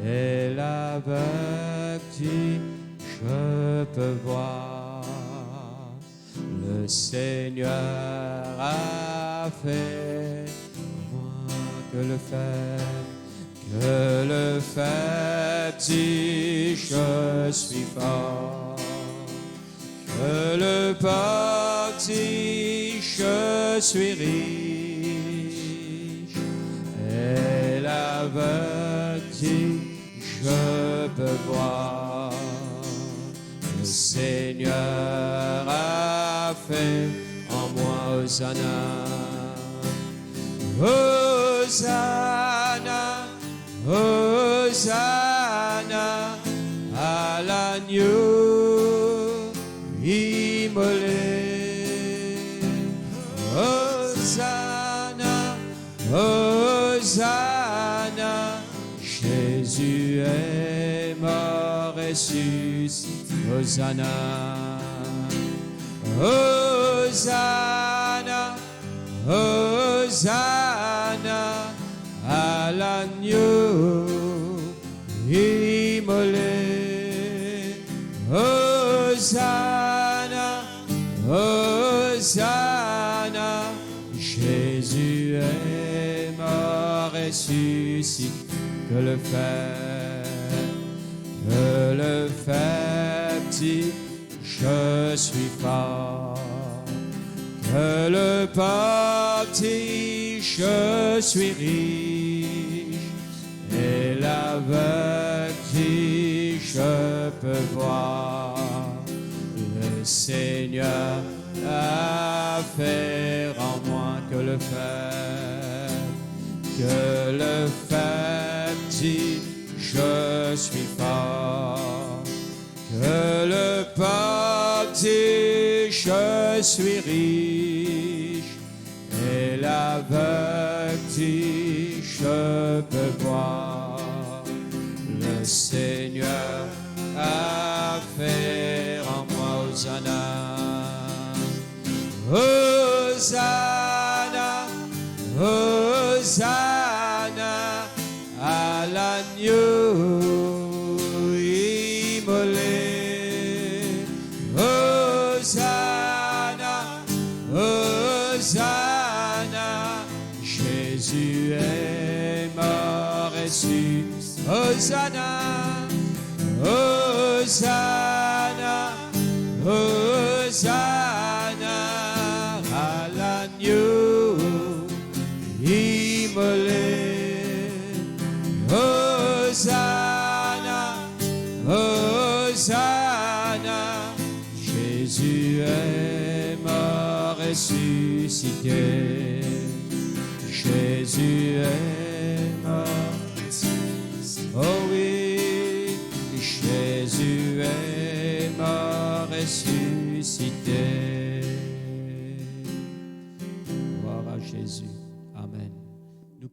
Et l'aveugle dit, je peux voir. Le Seigneur a fait moins que le faible dit, je suis fort. Que le pauvre dit, je suis riche. Et l'aveugle dit, je peux voir. Le Seigneur a fait en moi Hosanna. Hosanna, Hosanna à l'agneau immolé. Hosanna, Hosanna, Jésus est mort et ressuscité. Hosanna, Hosanna, Hosanna à l'agneau immolé. Hosanna, Hosanna, Jésus est mort et ressuscité. Que le faible dit, je suis fort. Que le pauvre dit, je suis riche. Et l'aveugle dit, je peux voir. Le Seigneur a fait en moi que le faible dit, je suis fort. Que le pauvre dit, je suis riche. Et l'aveugle dit, je peux voir. Le Seigneur a fait en moi Hosanna. Hosanna, Hosanna à l'agneau immolé. Hosanna, Hosanna, Jésus est mort et ressuscité. Hosanna, Hosanna, Hosanna à l'agneau immolé. Hosanna, Hosanna, Jésus est mort et ressuscité. Jésus est mort. Oh oui, Jésus est mort et ressuscité. Gloire à Jésus. Amen. Nous